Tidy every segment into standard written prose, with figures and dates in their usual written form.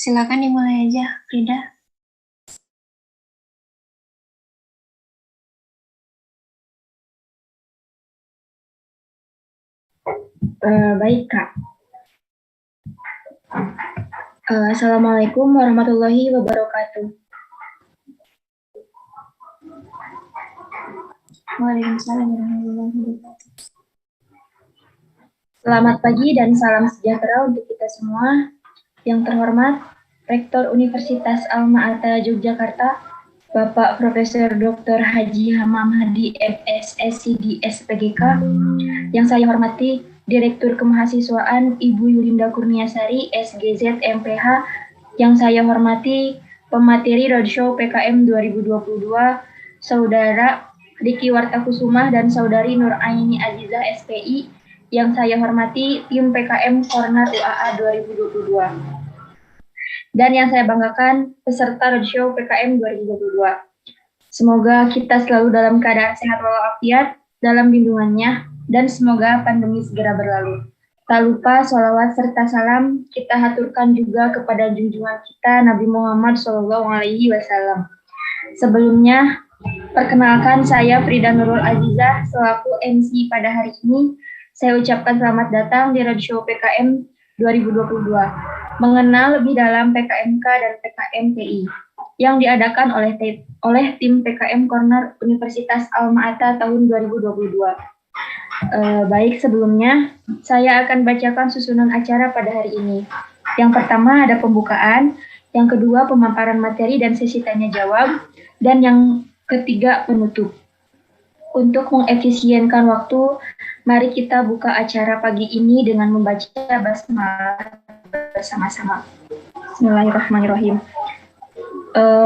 Silakan dimulai aja, Frida. Baik, Kak. Assalamualaikum warahmatullahi wabarakatuh. Waalaikumsalam warahmatullahi wabarakatuh. Selamat pagi dan salam sejahtera untuk kita semua. Yang terhormat, Rektor Universitas Alma-Ata Yogyakarta, Bapak Profesor Dr. Haji Hamam Hadi MSSCD SPGK. Yang saya hormati, Direktur Kemahasiswaan Ibu Yulinda Kurniasari SGZ MPH. Yang saya hormati, pemateri Roadshow PKM 2022, Saudara Diki Wartakusumah dan Saudari Nur Aini Azizah SPI. Yang saya hormati, tim PKM Corner UAA 2022. Dan yang saya banggakan, peserta Roadshow PKM 2022. Semoga kita selalu dalam keadaan sehat walafiat, dalam lindungannya, dan semoga pandemi segera berlalu. Tak lupa sholawat serta salam kita haturkan juga kepada junjungan kita Nabi Muhammad SAW. Sebelumnya, perkenalkan saya Frida Nurul Azizah selaku MC pada hari ini. Saya ucapkan selamat datang di Roadshow PKM 2022. Mengenal lebih dalam PKMK dan PKMPI yang diadakan oleh tim PKM Corner Universitas Alma-Ata tahun 2022. Baik, sebelumnya saya akan bacakan susunan acara pada hari ini. Yang pertama ada pembukaan, yang kedua pemaparan materi dan sesi tanya jawab, dan yang ketiga penutup. Untuk mengefisienkan waktu, mari kita buka acara pagi ini dengan membaca basmalah bersama-sama. Bismillahirrahmanirrahim.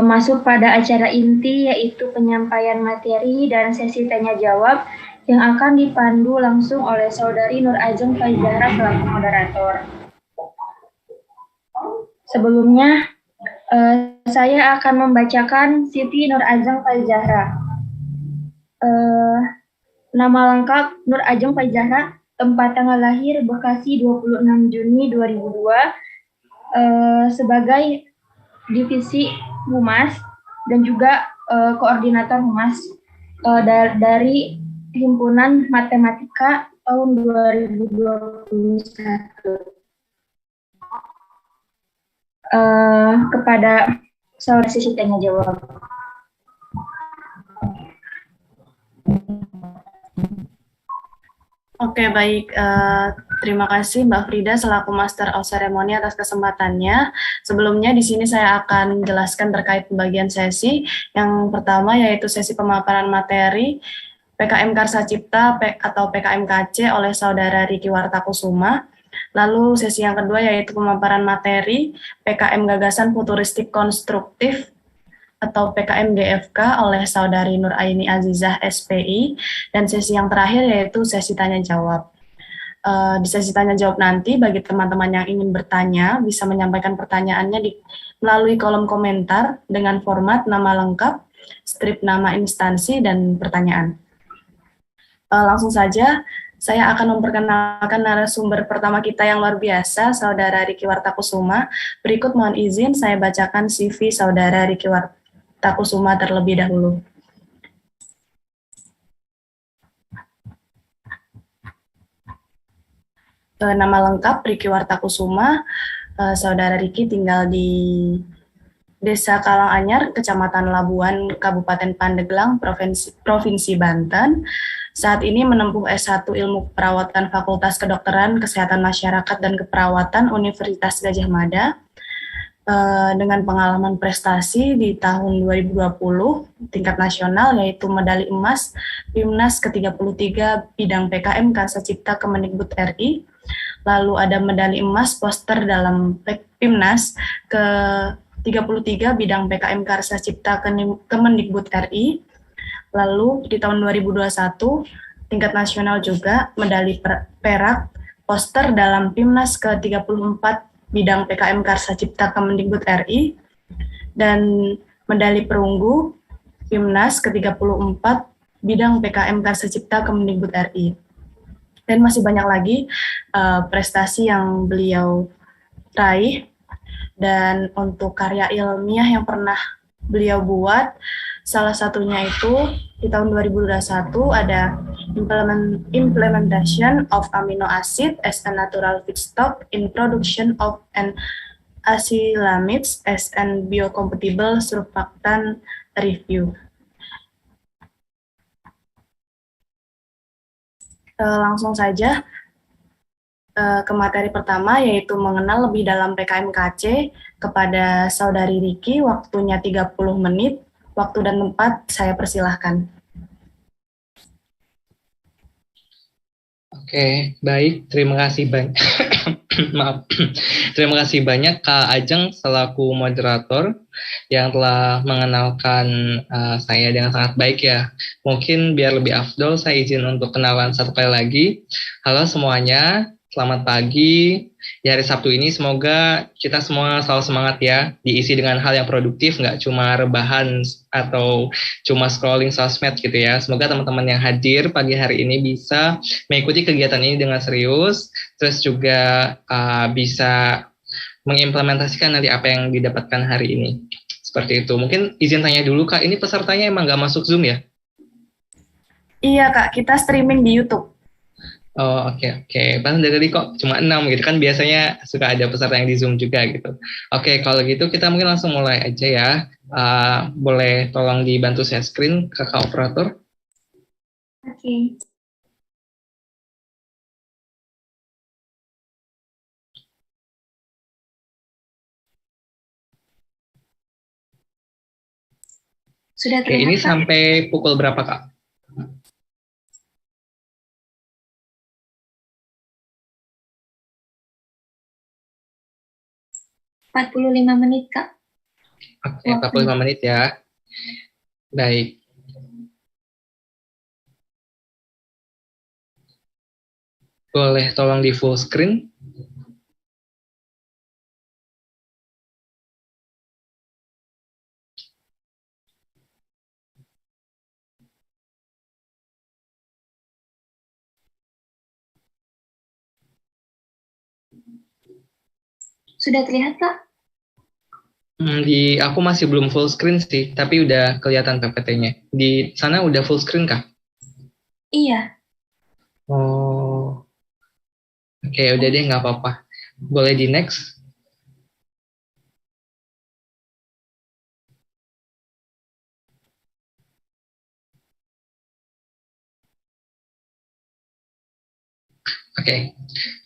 Masuk pada acara inti, yaitu penyampaian materi dan sesi tanya jawab yang akan dipandu langsung oleh Saudari Nur Ajeng Faizahra selaku moderator. Sebelumnya, saya akan membacakan Siti Nur Ajeng Faizahra. Nama lengkap Nur Ajeng Faizahra, tempat tanggal lahir Bekasi 26 Juni 2002, sebagai divisi Humas dan juga koordinator Humas dari Himpunan Matematika tahun 2021. Kepada saudara sesi tanya jawab. Oke, baik. Terima kasih Mbak Frida selaku Master of Ceremony atas kesempatannya. Sebelumnya di sini saya akan menjelaskan terkait pembagian sesi. Yang pertama yaitu sesi pemaparan materi PKM Karsa Cipta atau PKMKC oleh Saudara Riki Wartakusuma. Lalu sesi yang kedua yaitu pemaparan materi PKM Gagasan Futuristik Konstruktif atau PKM GFK oleh Saudari Nur Aini Azizah SPI, dan sesi yang terakhir yaitu sesi tanya jawab. Di sesi tanya jawab nanti bagi teman-teman yang ingin bertanya bisa menyampaikan pertanyaannya melalui kolom komentar dengan format nama lengkap, strip nama instansi, dan pertanyaan. Langsung saja saya akan memperkenalkan narasumber pertama kita yang luar biasa, Saudara Riki Wartakusuma. Berikut mohon izin saya bacakan CV Saudara Riki Wartakusuma terlebih dahulu. Nama lengkap Riki Wartakusuma. Saudara Riki tinggal di Desa Kalanganyar, Kecamatan Labuan, Kabupaten Pandeglang, Provinsi Banten. Saat ini menempuh S1 Ilmu Keperawatan Fakultas Kedokteran, Kesehatan Masyarakat dan Keperawatan Universitas Gadjah Mada. Dengan pengalaman prestasi di tahun 2020 tingkat nasional yaitu medali emas PIMNAS ke-33 bidang PKM Karsa Cipta Kemendikbud RI. Lalu ada medali emas poster dalam PIMNAS ke-33 bidang PKM Karsa Cipta Kemendikbud RI. Lalu di tahun 2021 tingkat nasional juga medali perak poster dalam PIMNAS ke-34 bidang PKM Karsa Cipta Kemendikbud RI, dan medali perunggu PIMNAS ke-34 bidang PKM Karsa Cipta Kemendikbud RI. Dan masih banyak lagi prestasi yang beliau raih. Dan untuk karya ilmiah yang pernah beliau buat, salah satunya itu di tahun 2021 ada implementation of amino acid as a natural feedstock in production of an acrylamides as an biocompatible surfactant review. Langsung saja ke materi pertama, yaitu mengenal lebih dalam PKMKC kepada Saudari Riki. Waktunya 30 menit. Waktu dan tempat saya persilahkan. Oke, baik. Terima kasih banyak. Maaf. Terima kasih banyak Kak Ajeng selaku moderator yang telah mengenalkan saya dengan sangat baik ya. Mungkin biar lebih afdol saya izin untuk kenalan satu kali lagi. Halo semuanya, selamat pagi. Di hari Sabtu ini semoga kita semua selalu semangat ya, diisi dengan hal yang produktif, nggak cuma rebahan atau cuma scrolling sosmed gitu ya. Semoga teman-teman yang hadir pagi hari ini bisa mengikuti kegiatan ini dengan serius, terus juga bisa mengimplementasikan nanti apa yang didapatkan hari ini. Seperti itu. Mungkin izin tanya dulu Kak, ini pesertanya emang nggak masuk Zoom ya? Iya Kak, kita streaming di YouTube. Oh oke. Pas dari kok cuma 6 gitu kan, biasanya suka ada peserta yang di Zoom juga gitu. Oke, kalau gitu kita mungkin langsung mulai aja ya. Boleh tolong dibantu share screen kakak operator. Oke. Sudah Oke, terlihat, ini Kak? sampai pukul berapa Kak? 45 menit, Kak. Oke, 45 menit ya. Baik. Boleh tolong di full screen? Sudah terlihat, Kak? Di aku masih belum full screen sih, tapi udah kelihatan PPT-nya. Di sana udah full screen kah? Iya. Oh, oke, udah deh, nggak apa-apa. Boleh di next? Oke,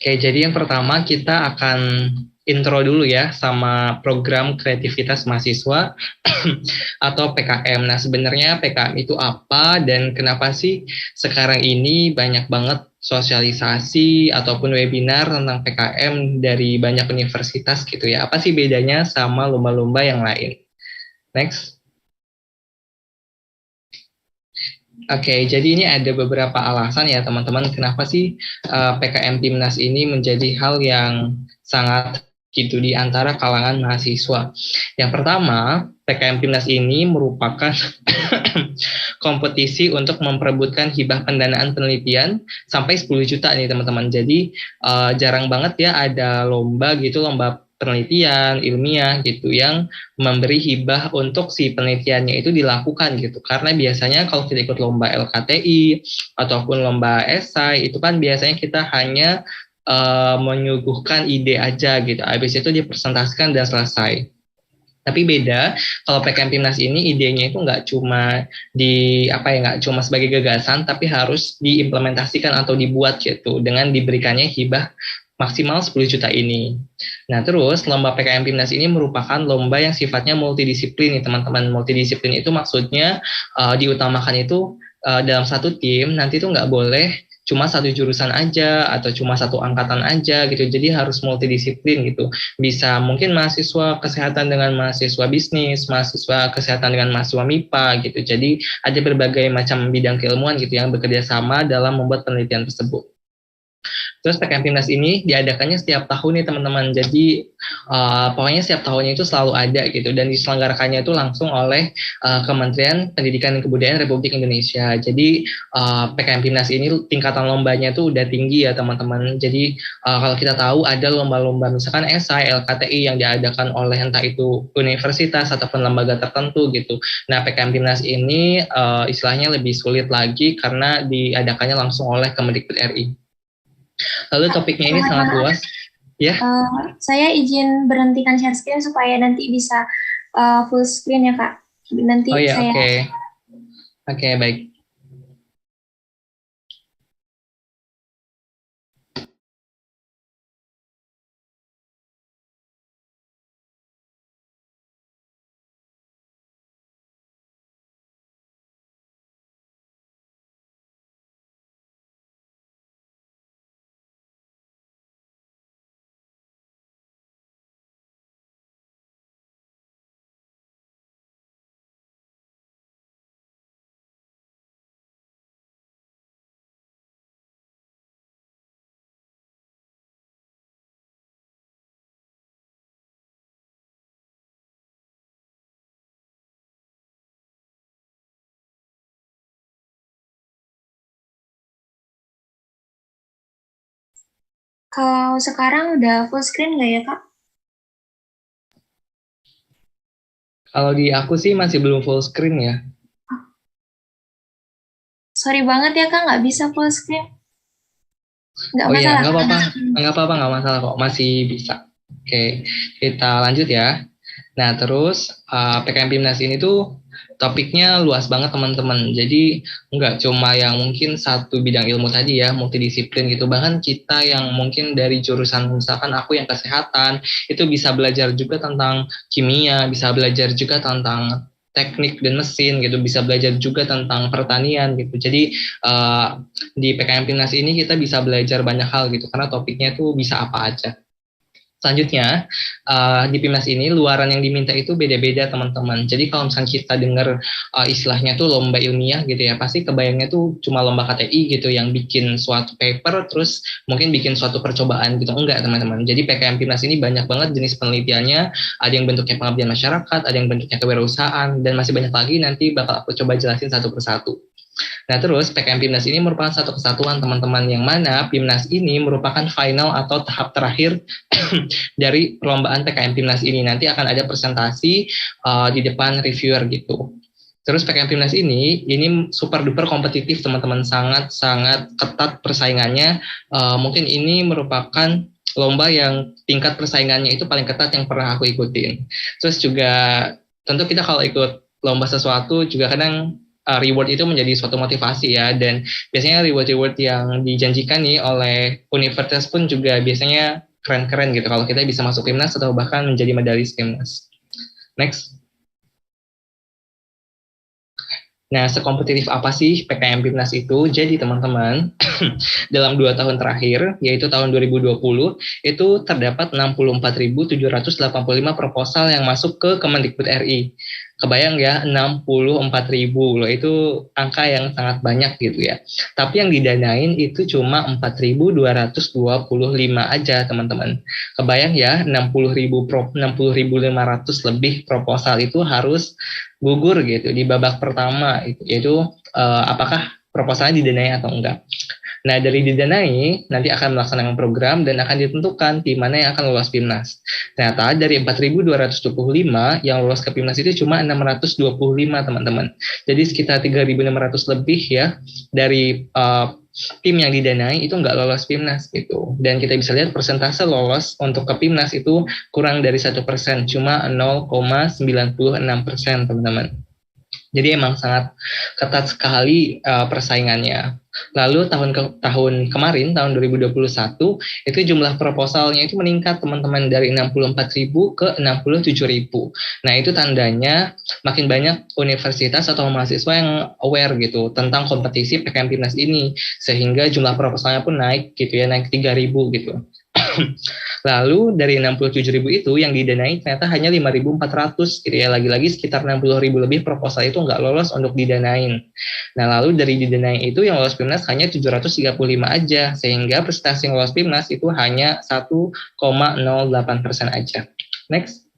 jadi yang pertama kita akan intro dulu ya sama program kreativitas mahasiswa atau PKM. Nah, sebenarnya PKM itu apa dan kenapa sih sekarang ini banyak banget sosialisasi ataupun webinar tentang PKM dari banyak universitas gitu ya. Apa sih bedanya sama lomba-lomba yang lain? Next. Oke, jadi ini ada beberapa alasan ya teman-teman kenapa sih PKM Timnas ini menjadi hal yang sangat gitu di antara kalangan mahasiswa. Yang pertama, PKM Timnas ini merupakan kompetisi untuk memperebutkan hibah pendanaan penelitian sampai 10 juta nih teman-teman. Jadi jarang banget ya ada lomba gitu, lomba penelitian ilmiah gitu yang memberi hibah untuk si penelitiannya itu dilakukan gitu, karena biasanya kalau kita ikut lomba LKTI ataupun lomba esai itu kan biasanya kita hanya menyuguhkan ide aja gitu, habis itu dipresentasikan dan selesai. Tapi beda kalau PKM Timnas ini idenya itu nggak cuma nggak cuma sebagai gagasan, tapi harus diimplementasikan atau dibuat gitu dengan diberikannya hibah maksimal 10 juta ini. Nah, terus lomba PKM Timnas ini merupakan lomba yang sifatnya multidisiplin nih teman-teman. Multidisiplin itu maksudnya diutamakan itu dalam satu tim nanti itu nggak boleh cuma satu jurusan aja atau cuma satu angkatan aja gitu. Jadi harus multidisiplin gitu. Bisa mungkin mahasiswa kesehatan dengan mahasiswa bisnis, mahasiswa kesehatan dengan mahasiswa MIPA gitu. Jadi ada berbagai macam bidang keilmuan gitu yang bekerja sama dalam membuat penelitian tersebut. Terus PKM Timnas ini diadakannya setiap tahun nih teman-teman. Jadi pokoknya setiap tahunnya itu selalu ada gitu dan diselenggarakannya itu langsung oleh Kementerian Pendidikan dan Kebudayaan Republik Indonesia. Jadi PKM Timnas ini tingkatan lombanya tuh udah tinggi ya teman-teman. Jadi kalau kita tahu ada lomba-lomba misalkan esai, LKTI yang diadakan oleh entah itu universitas ataupun lembaga tertentu gitu. Nah PKM Timnas ini istilahnya lebih sulit lagi karena diadakannya langsung oleh Kemendikbud RI. Lalu topiknya ini sangat luas. Ya. Saya izin berhentikan share screen supaya nanti bisa full screen ya Kak. Nanti Oh ya, saya. Oke, baik. Kalau sekarang udah full screen nggak ya Kak? Kalau di aku sih masih belum full screen ya. Sorry banget ya Kak, nggak bisa full screen. Nggak Oh iya, masalah. nggak apa-apa, nggak masalah kok, masih bisa. Oke, kita lanjut ya. Nah, terus PKM Timnas ini tuh topiknya luas banget teman-teman. Jadi nggak cuma yang mungkin satu bidang ilmu tadi ya, multidisiplin gitu. Bahkan kita yang mungkin dari jurusan misalkan aku yang kesehatan, itu bisa belajar juga tentang kimia, bisa belajar juga tentang teknik dan mesin gitu, bisa belajar juga tentang pertanian gitu. Jadi di PKM Timnas ini kita bisa belajar banyak hal gitu, karena topiknya tuh bisa apa aja. Selanjutnya, di PIMNAS ini luaran yang diminta itu beda-beda teman-teman. Jadi kalau misalnya kita dengar istilahnya tuh lomba ilmiah gitu ya, pasti kebayangnya tuh cuma lomba KTI gitu yang bikin suatu paper terus mungkin bikin suatu percobaan gitu. Enggak teman-teman. Jadi PKM PIMNAS ini banyak banget jenis penelitiannya, ada yang bentuknya pengabdian masyarakat, ada yang bentuknya kewirausahaan, dan masih banyak lagi nanti bakal aku coba jelasin satu persatu. Nah terus PKM PIMNAS ini merupakan satu kesatuan teman-teman yang mana PIMNAS ini merupakan final atau tahap terakhir dari perlombaan PKM PIMNAS ini. Nanti akan ada presentasi di depan reviewer gitu. Terus PKM PIMNAS ini super duper kompetitif teman-teman, sangat ketat persaingannya. Mungkin ini merupakan lomba yang tingkat persaingannya itu paling ketat yang pernah aku ikutin. Terus juga tentu kita kalau ikut lomba sesuatu juga kadang reward itu menjadi suatu motivasi ya, dan biasanya reward yang dijanjikan nih oleh universitas pun juga biasanya keren-keren gitu kalau kita bisa masuk PIMNAS atau bahkan menjadi medalis PIMNAS. Next. Nah, sekompetitif apa sih PKM PIMNAS itu? Jadi teman-teman, dalam 2 tahun terakhir, yaitu tahun 2020, itu terdapat 64.785 proposal yang masuk ke Kemendikbud RI. Kebayang ya, 64.000 loh, itu angka yang sangat banyak gitu ya. Tapi yang didanain itu cuma 4.225 aja teman-teman. Kebayang ya, 60.500 lebih proposal itu harus gugur gitu di babak pertama, yaitu apakah proposalnya didanai atau enggak. Nah, dari didanai, nanti akan melaksanakan program dan akan ditentukan tim mana yang akan lolos PIMNAS. Ternyata dari 4.225 yang lolos ke PIMNAS itu cuma 625 teman-teman. Jadi sekitar 3.600 lebih ya dari tim yang didanai itu nggak lolos PIMNAS gitu. Dan kita bisa lihat persentase lolos untuk ke PIMNAS itu kurang dari 1%, cuma 0,96% teman-teman. Jadi emang sangat ketat sekali persaingannya. Lalu tahun kemarin, tahun 2021, itu jumlah proposalnya itu meningkat teman-teman dari 64.000 ke 67.000. Nah itu tandanya makin banyak universitas atau mahasiswa yang aware gitu tentang kompetisi PKM PIMNAS ini, sehingga jumlah proposalnya pun naik gitu ya, naik 3.000 gitu. Lalu dari 67.000 itu yang didanai ternyata hanya 5.400 gitu ya. Lagi-lagi sekitar 60.000 lebih proposal itu nggak lolos untuk didanain. Nah, lalu dari didanain itu yang lolos PIMNAS hanya 735 aja, sehingga prestasi yang lolos PIMNAS itu hanya 1,08% aja. Next.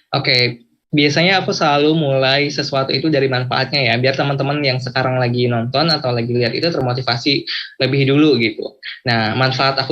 Oke, biasanya aku selalu mulai sesuatu itu dari manfaatnya ya, biar teman-teman yang sekarang lagi nonton atau lagi lihat itu termotivasi lebih dulu gitu. Nah, manfaat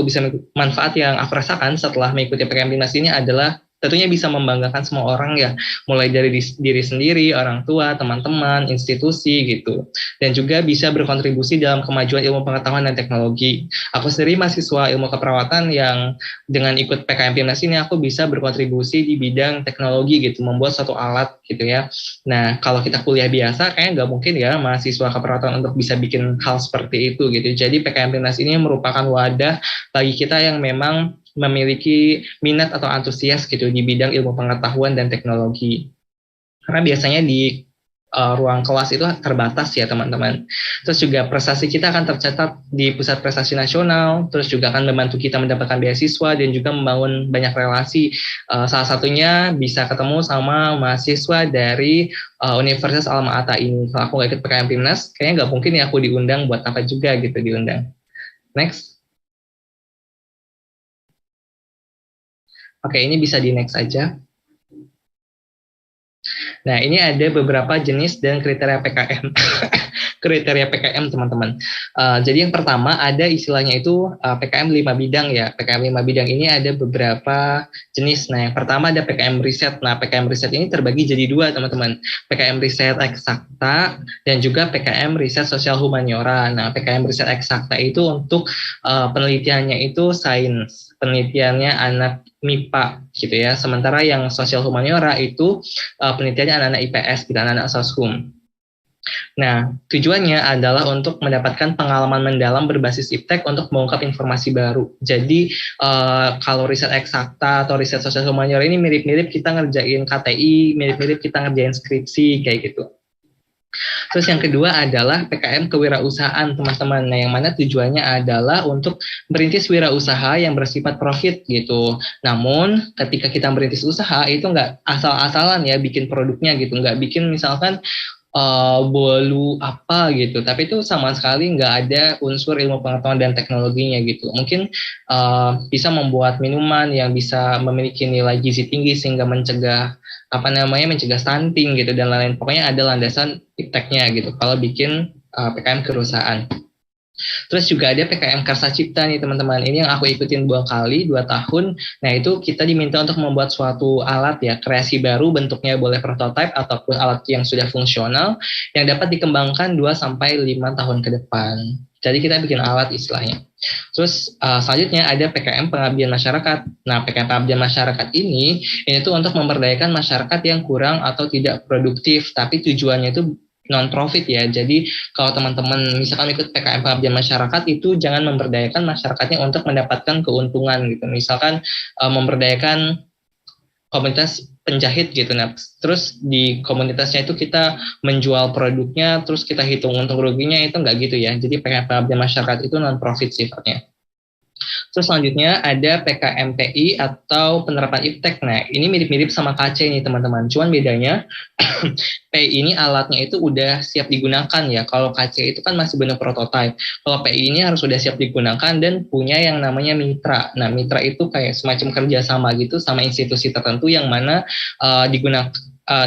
yang aku rasakan setelah mengikuti PKM Dinas ini adalah tentunya bisa membanggakan semua orang ya, mulai dari diri sendiri, orang tua, teman-teman, institusi gitu. Dan juga bisa berkontribusi dalam kemajuan ilmu pengetahuan dan teknologi. Aku sendiri mahasiswa ilmu keperawatan yang dengan ikut PKM Dinas ini aku bisa berkontribusi di bidang teknologi gitu, membuat suatu alat gitu ya. Nah, kalau kita kuliah biasa kayaknya nggak mungkin ya mahasiswa keperawatan untuk bisa bikin hal seperti itu gitu. Jadi PKM Dinas ini merupakan wadah bagi kita yang memang memiliki minat atau antusias gitu di bidang ilmu pengetahuan dan teknologi. Karena biasanya di ruang kelas itu terbatas ya teman-teman. Terus juga prestasi kita akan tercatat di pusat prestasi nasional, terus juga akan membantu kita mendapatkan beasiswa dan juga membangun banyak relasi. Salah satunya bisa ketemu sama mahasiswa dari Universitas Alma Ata ini. Kalau aku nggak ikut PKM Timnas, kayaknya nggak mungkin ya aku diundang, buat apa juga gitu diundang. Next. Oke, ini bisa di next aja. Nah, ini ada beberapa jenis dan kriteria PKM. Kriteria PKM, teman-teman. Jadi yang pertama ada istilahnya itu PKM 5 bidang ya. PKM 5 bidang ini ada beberapa jenis. Nah, yang pertama ada PKM riset. Nah, PKM riset ini terbagi jadi dua, teman-teman. PKM riset eksakta dan juga PKM riset sosial humaniora. Nah, PKM riset eksakta itu untuk penelitiannya itu sains. Penelitiannya anak MIPA gitu ya. Sementara yang sosial humaniora itu penelitiannya anak-anak IPS, gitu, anak-anak soshum. Nah, tujuannya adalah untuk mendapatkan pengalaman mendalam berbasis iptek untuk mengungkap informasi baru. Jadi, kalau riset eksakta atau riset sosial humaniora ini mirip-mirip kita ngerjain KTI, mirip-mirip kita ngerjain skripsi, kayak gitu. Terus yang kedua adalah PKM kewirausahaan, teman-teman. Nah, yang mana tujuannya adalah untuk merintis wirausaha yang bersifat profit gitu. Namun, ketika kita merintis usaha itu nggak asal-asalan ya bikin produknya gitu, nggak bikin misalkan bolu apa gitu, tapi itu sama sekali nggak ada unsur ilmu pengetahuan dan teknologinya gitu. Mungkin bisa membuat minuman yang bisa memiliki nilai gizi tinggi sehingga mencegah mencegah stunting gitu dan lain-lain. Pokoknya ada landasan ipteknya gitu kalau bikin PKM kewirausahaan. Terus juga ada PKM Karsa Cipta nih teman-teman. Ini yang aku ikutin 2 tahun. Nah, itu kita diminta untuk membuat suatu alat ya, kreasi baru, bentuknya boleh prototipe ataupun alat yang sudah fungsional yang dapat dikembangkan 2-5 tahun ke depan. Jadi kita bikin alat istilahnya. Terus selanjutnya ada PKM Pengabdian Masyarakat. Nah, PKM Pengabdian Masyarakat ini tuh untuk memberdayakan masyarakat yang kurang atau tidak produktif, tapi tujuannya itu non-profit ya. Jadi kalau teman-teman misalkan ikut PKM Pengabdian Masyarakat itu jangan memberdayakan masyarakatnya untuk mendapatkan keuntungan gitu. Misalkan memberdayakan komunitas penjahit gitu. Nah, terus di komunitasnya itu kita menjual produknya, terus kita hitung untung ruginya, itu enggak gitu ya. Jadi PKM Pengabdian Masyarakat itu non-profit sifatnya. Terus selanjutnya ada PKMPI atau penerapan iptek. Nah, ini mirip-mirip sama KC nih teman-teman. Cuman bedanya PI ini alatnya itu udah siap digunakan ya. Kalau KC itu kan masih bentuk prototipe. Kalau PI ini harus sudah siap digunakan dan punya yang namanya mitra. Nah, mitra itu kayak semacam kerjasama gitu sama institusi tertentu yang mana digunakan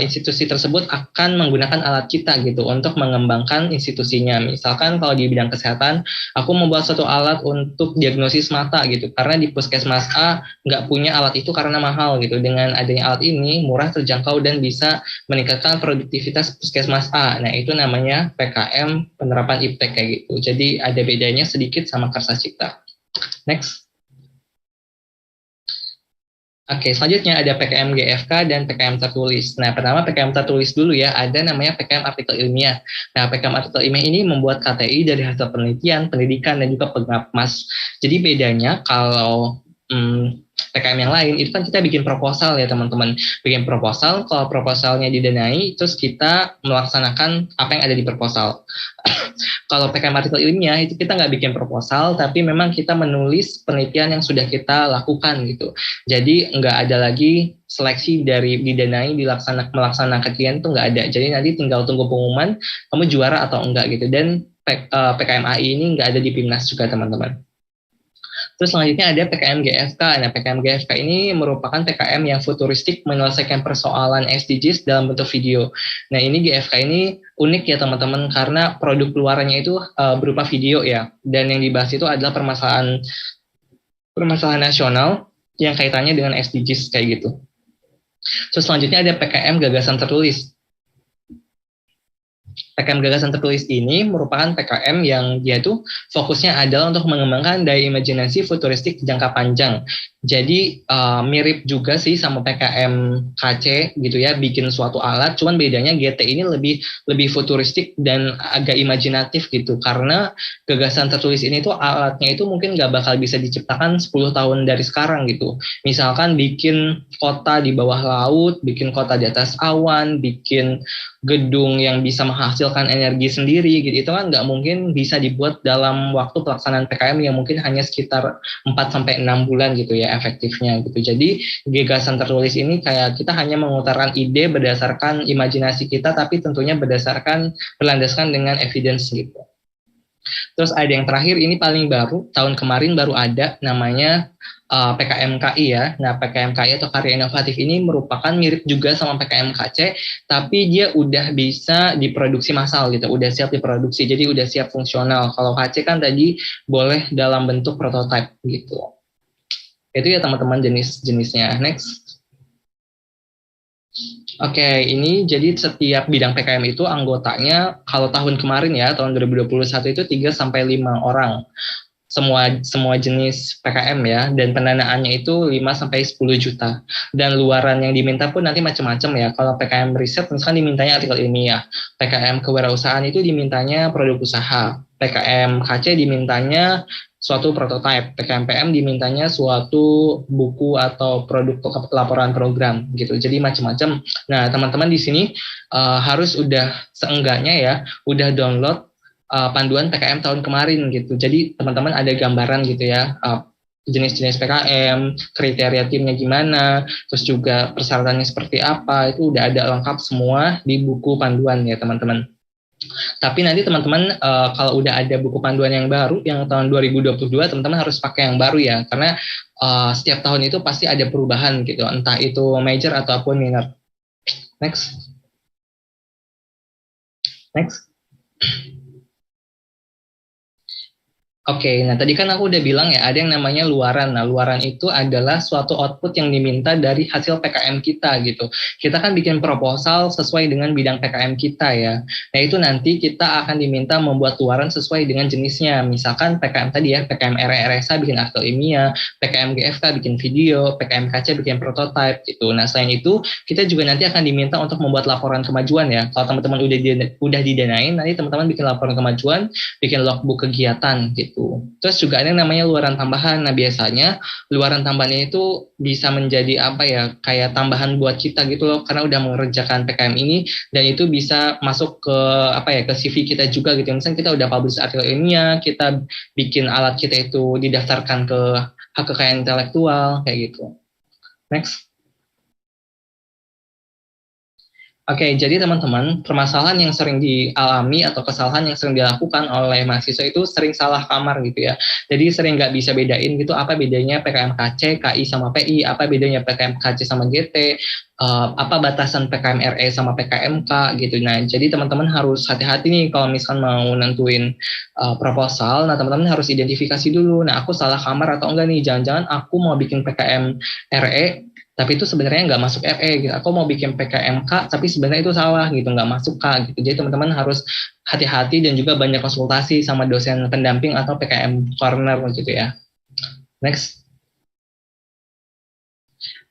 institusi tersebut akan menggunakan alat kita gitu untuk mengembangkan institusinya. Misalkan kalau di bidang kesehatan, aku membuat satu alat untuk diagnosis mata gitu, karena di puskesmas A nggak punya alat itu karena mahal gitu. Dengan adanya alat ini murah, terjangkau, dan bisa meningkatkan produktivitas puskesmas A. Nah, itu namanya PKM penerapan iptek kayak gitu. Jadi ada bedanya sedikit sama Karsa Cipta. Next. Oke, selanjutnya ada PKM GFK dan PKM tertulis. Nah, pertama PKM tertulis dulu ya, ada namanya PKM artikel ilmiah. Nah, PKM artikel ilmiah ini membuat KTI dari hasil penelitian, pendidikan, dan juga pengapmas. Jadi bedanya kalau PKM yang lain, itu kan kita bikin proposal ya teman-teman. Bikin proposal, kalau proposalnya didanai, terus kita melaksanakan apa yang ada di proposal. Kalau PKM artikel ilmiah, itu kita nggak bikin proposal, tapi memang kita menulis penelitian yang sudah kita lakukan gitu. Jadi nggak ada lagi seleksi dari didanai, melaksanakan kajian itu nggak ada. Jadi nanti tinggal tunggu pengumuman, kamu juara atau enggak gitu. Dan PKM AI ini nggak ada di PIMNAS juga teman-teman. Terus selanjutnya ada PKM GFK. Nah, PKM GFK ini merupakan PKM yang futuristik menyelesaikan persoalan SDGs dalam bentuk video. Nah, ini GFK ini unik ya teman-teman, karena produk keluarannya itu berupa video ya. Dan yang dibahas itu adalah permasalahan nasional yang kaitannya dengan SDGs kayak gitu. Terus selanjutnya ada PKM gagasan tertulis. PKM gagasan tertulis ini merupakan PKM yang dia tuh fokusnya adalah untuk mengembangkan daya imajinasi futuristik jangka panjang. Jadi mirip juga sih sama PKM KC gitu ya, bikin suatu alat, cuman bedanya GT ini lebih futuristik dan agak imajinatif gitu, karena gagasan tertulis ini tuh alatnya itu mungkin nggak bakal bisa diciptakan 10 tahun dari sekarang gitu. Misalkan bikin kota di bawah laut, bikin kota di atas awan, bikin gedung yang bisa menghasilkan energi sendiri gitu, itu kan nggak mungkin bisa dibuat dalam waktu pelaksanaan PKM yang mungkin hanya sekitar 4-6 bulan gitu ya efektifnya gitu. Jadi gagasan tertulis ini kayak kita hanya mengutarakan ide berdasarkan imajinasi kita, tapi tentunya berlandaskan dengan evidence gitu. Terus ada yang terakhir, ini paling baru, tahun kemarin baru ada, namanya PKMKI ya. Nah, PKMKI atau karya inovatif ini merupakan mirip juga sama PKMKC, tapi dia udah bisa diproduksi massal gitu, udah siap diproduksi, jadi udah siap fungsional. Kalau KC kan tadi boleh dalam bentuk prototype gitu. Itu ya teman-teman jenis-jenisnya. Next. Oke, ini jadi setiap bidang PKM itu anggotanya, kalau tahun kemarin ya, tahun 2021 itu 3-5 orang. Semua jenis PKM ya, dan pendanaannya itu 5-10 juta. Dan luaran yang diminta pun nanti macam-macam ya. Kalau PKM riset misalkan dimintanya artikel ilmiah, PKM kewirausahaan itu dimintanya produk usaha, PKM KC dimintanya suatu prototype, PKM-PM dimintanya suatu buku atau produk laporan program gitu. Jadi macam-macam. Nah, teman-teman di sini harus udah seenggaknya ya udah download panduan PKM tahun kemarin gitu. Jadi teman-teman ada gambaran gitu ya, jenis-jenis PKM, kriteria timnya gimana, terus juga persyaratannya seperti apa, itu udah ada lengkap semua di buku panduan ya teman-teman. Tapi nanti teman-teman kalau udah ada buku panduan yang baru yang tahun 2022, teman-teman harus pakai yang baru ya, karena setiap tahun itu pasti ada perubahan gitu, entah itu major ataupun minor. Next. Oke, nah tadi kan aku udah bilang ya, ada yang namanya luaran. Nah, luaran itu adalah suatu output yang diminta dari hasil PKM kita gitu. Kita kan bikin proposal sesuai dengan bidang PKM kita ya. Nah, itu nanti kita akan diminta membuat luaran sesuai dengan jenisnya. Misalkan PKM tadi ya, PKM RSA bikin artikel ilmiah, PKM GFK bikin video, PKM KC bikin prototype gitu. Nah, selain itu, kita juga nanti akan diminta untuk membuat laporan kemajuan ya. Kalau teman-teman udah didanain, nanti teman-teman bikin laporan kemajuan, bikin logbook kegiatan gitu. Terus juga ada yang namanya luaran tambahan. Nah, biasanya luaran tambahannya itu bisa menjadi apa ya, kayak tambahan buat kita gitu loh, karena udah mengerjakan PKM ini, dan itu bisa masuk ke apa ya, ke CV kita juga gitu. Misalnya kita udah publish artikel ilmiah, kita bikin alat kita itu didaftarkan ke hak kekayaan intelektual kayak gitu. Next. Oke, jadi teman-teman, permasalahan yang sering dialami atau kesalahan yang sering dilakukan oleh mahasiswa itu sering salah kamar gitu ya. Jadi sering nggak bisa bedain gitu, apa bedanya PKM KC, KI sama PI, apa bedanya PKM KC sama GT, apa batasan PKM RE sama PKMK gitu. Nah, jadi teman-teman harus hati-hati nih kalau misalkan mau nentuin proposal. Nah, teman-teman harus identifikasi dulu. Nah, aku salah kamar atau enggak nih? Jangan-jangan aku mau bikin PKM RE, tapi itu sebenarnya nggak masuk RE gitu. Aku mau bikin PKMK, tapi sebenarnya itu salah gitu, nggak masuk K gitu. Jadi teman-teman harus hati-hati dan juga banyak konsultasi sama dosen pendamping atau PKM corner gitu ya. Next.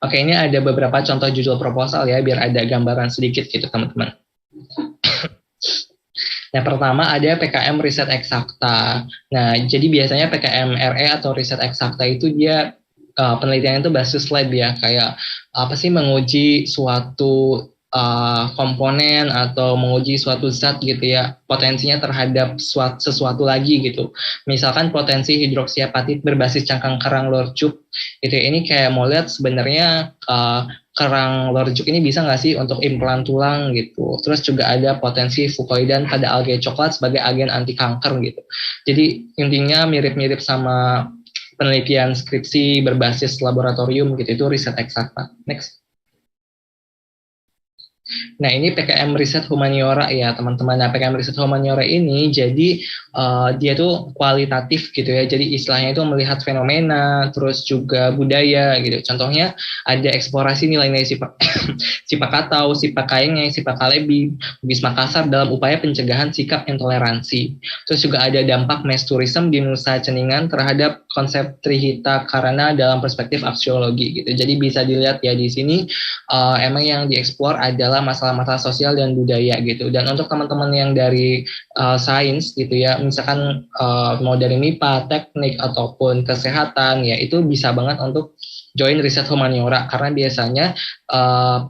Oke, ini ada beberapa contoh judul proposal ya, biar ada gambaran sedikit gitu teman-teman. Nah, pertama ada PKM riset eksakta. Nah, jadi biasanya PKM RE atau riset eksakta itu dia penelitian itu basis lab ya, kayak apa sih, menguji suatu komponen atau menguji suatu zat gitu ya, potensinya terhadap sesuatu lagi gitu. Misalkan potensi hidroksiapatit berbasis cangkang kerang lorjuk gitu ya, ini kayak mau lihat sebenarnya kerang lorjuk ini bisa nggak sih untuk implan tulang gitu. Terus juga ada potensi fukoidan pada alga coklat sebagai agen anti kanker gitu. Jadi intinya mirip-mirip sama penelitian skripsi berbasis laboratorium gitu, itu riset eksakta. Next. Nah, ini PKM Riset Humaniora ya, teman-teman. Nah, PKM Riset Humaniora ini jadi dia tuh kualitatif gitu ya. Jadi istilahnya itu melihat fenomena, terus juga budaya gitu. Contohnya ada eksplorasi nilai-nilai sifat Sipakatau, Sipakayenge, Sipakalebi, Bugis Makassar dalam upaya pencegahan sikap intoleransi. Terus juga ada dampak mass tourism di Nusa Ceningan terhadap konsep Trihita Karana dalam perspektif aksiologi gitu. Jadi bisa dilihat ya di sini emang yang dieksplor adalah masalah-masalah sosial dan budaya gitu. Dan untuk teman-teman yang dari sains gitu ya, misalkan mau dari MIPA, teknik ataupun kesehatan ya, itu bisa banget untuk join riset humaniora karena biasanya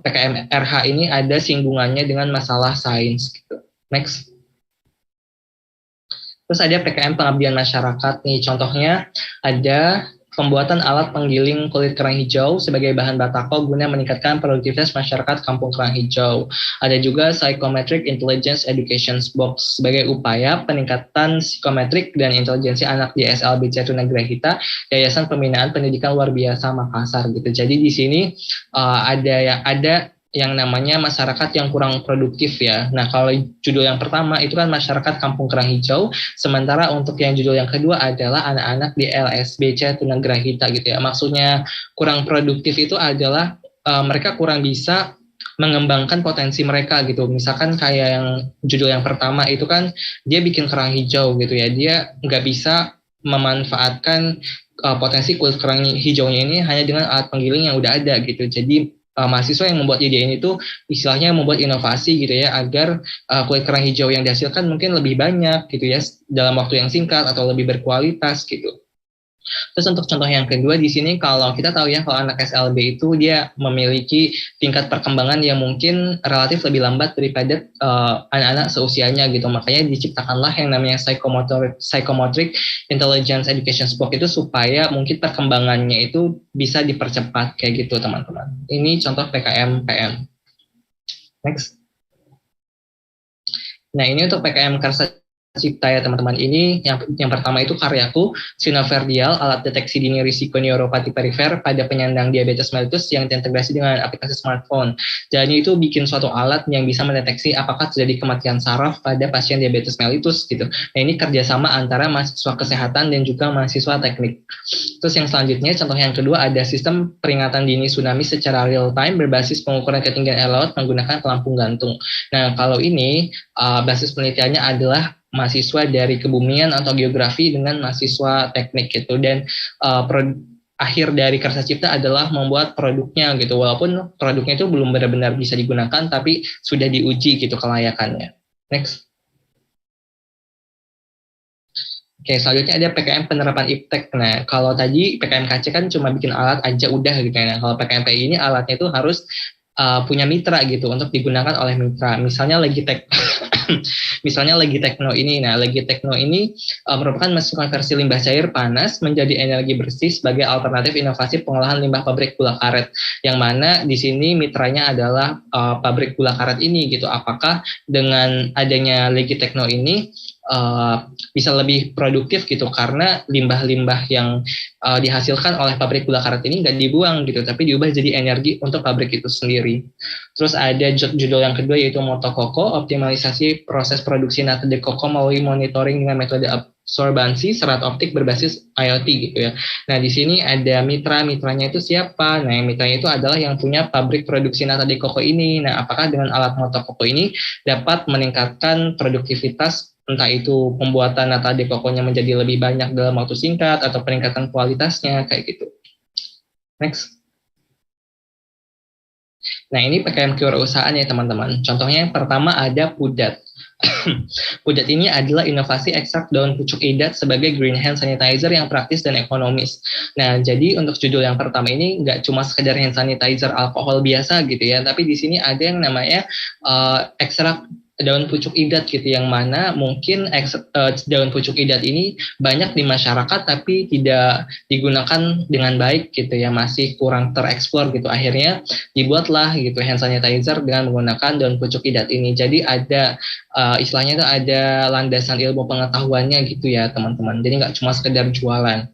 PKM RH ini ada singgungannya dengan masalah sains gitu. Next. Terus ada PKM pengabdian masyarakat nih, contohnya ada pembuatan alat penggiling kulit kerang hijau sebagai bahan batako guna meningkatkan produktivitas masyarakat Kampung Kerang Hijau. Ada juga Psychometric Intelligence Education Box sebagai upaya peningkatan psikometrik dan intelijensi anak di SLBC Tunagrahita, Yayasan Pembinaan Pendidikan Luar Biasa Makassar gitu. Jadi di sini ada yang namanya masyarakat yang kurang produktif ya. Nah, kalau judul yang pertama itu kan masyarakat Kampung Kerang Hijau, sementara untuk yang judul yang kedua adalah anak-anak di LSBC Tunagrahita gitu ya. Maksudnya kurang produktif itu adalah mereka kurang bisa mengembangkan potensi mereka gitu. Misalkan kayak yang judul yang pertama itu kan dia bikin kerang hijau gitu ya. Dia nggak bisa memanfaatkan potensi kulit kerang hijaunya ini hanya dengan alat penggiling yang udah ada gitu. Jadi mahasiswa yang membuat ide ini tuh istilahnya membuat inovasi gitu ya, agar kulit kerang hijau yang dihasilkan mungkin lebih banyak gitu ya dalam waktu yang singkat atau lebih berkualitas gitu. Terus untuk contoh yang kedua di sini, kalau kita tahu ya kalau anak SLB itu dia memiliki tingkat perkembangan yang mungkin relatif lebih lambat daripada anak-anak seusianya gitu. Makanya diciptakanlah yang namanya psychomotric intelligence education box itu supaya mungkin perkembangannya itu bisa dipercepat kayak gitu teman-teman. Ini contoh PKM PM. Next. Nah, ini untuk PKM Karsa Cipta ya teman-teman. Ini yang pertama itu karyaku, Sinoverdial, alat deteksi dini risiko neuropati perifer pada penyandang diabetes mellitus yang terintegrasi dengan aplikasi smartphone. Jadi itu bikin suatu alat yang bisa mendeteksi apakah terjadi kematian saraf pada pasien diabetes mellitus gitu. Nah, ini kerjasama antara mahasiswa kesehatan dan juga mahasiswa teknik. Terus yang selanjutnya, contoh yang kedua ada sistem peringatan dini tsunami secara real time berbasis pengukuran ketinggian air laut menggunakan pelampung gantung. Nah, kalau ini basis penelitiannya adalah mahasiswa dari kebumian atau geografi dengan mahasiswa teknik gitu, dan akhir dari Karsa Cipta adalah membuat produknya gitu, walaupun produknya itu belum benar-benar bisa digunakan tapi sudah diuji gitu kelayakannya. Next. Oke, selanjutnya ada PKM penerapan iptek. Nah, kalau tadi PKM KC kan cuma bikin alat aja udah gitu ya. Nah, kalau PKM PI ini alatnya itu harus punya mitra gitu untuk digunakan oleh mitra. Misalnya Legitekno ini. Nah, Legitekno ini merupakan mesin konversi limbah cair panas menjadi energi bersih sebagai alternatif inovasi pengolahan limbah pabrik gula karet. Yang mana di sini mitranya adalah pabrik gula karet ini gitu. Apakah dengan adanya Legitekno ini bisa lebih produktif gitu, karena limbah-limbah yang dihasilkan oleh pabrik gula karet ini nggak dibuang gitu, tapi diubah jadi energi untuk pabrik itu sendiri. Terus ada judul yang kedua yaitu Motokoko, optimalisasi proses produksi nata de coco melalui monitoring dengan metode absorbansi serat optik berbasis IoT gitu ya. Nah, di sini ada mitranya itu siapa? Nah, mitranya itu adalah yang punya pabrik produksi nata de coco ini. Nah, apakah dengan alat Motokoko ini dapat meningkatkan produktivitas, entah itu pembuatan nata de coco-nya menjadi lebih banyak dalam waktu singkat atau peningkatan kualitasnya kayak gitu. Next. Nah, ini PKM kewirausahaan ya teman-teman. Contohnya yang pertama ada Pudat. Pudat ini adalah inovasi ekstrak daun pucuk idat sebagai green hand sanitizer yang praktis dan ekonomis. Nah, jadi untuk judul yang pertama ini nggak cuma sekedar hand sanitizer alkohol biasa gitu ya, tapi di sini ada yang namanya ekstrak daun pucuk idat gitu, yang mana mungkin daun pucuk idat ini banyak di masyarakat tapi tidak digunakan dengan baik gitu ya, masih kurang tereksplor gitu. Akhirnya dibuatlah gitu hand sanitizer dengan menggunakan daun pucuk idat ini. Jadi ada istilahnya itu ada landasan ilmu pengetahuannya gitu ya teman-teman. Jadi nggak cuma sekedar jualan.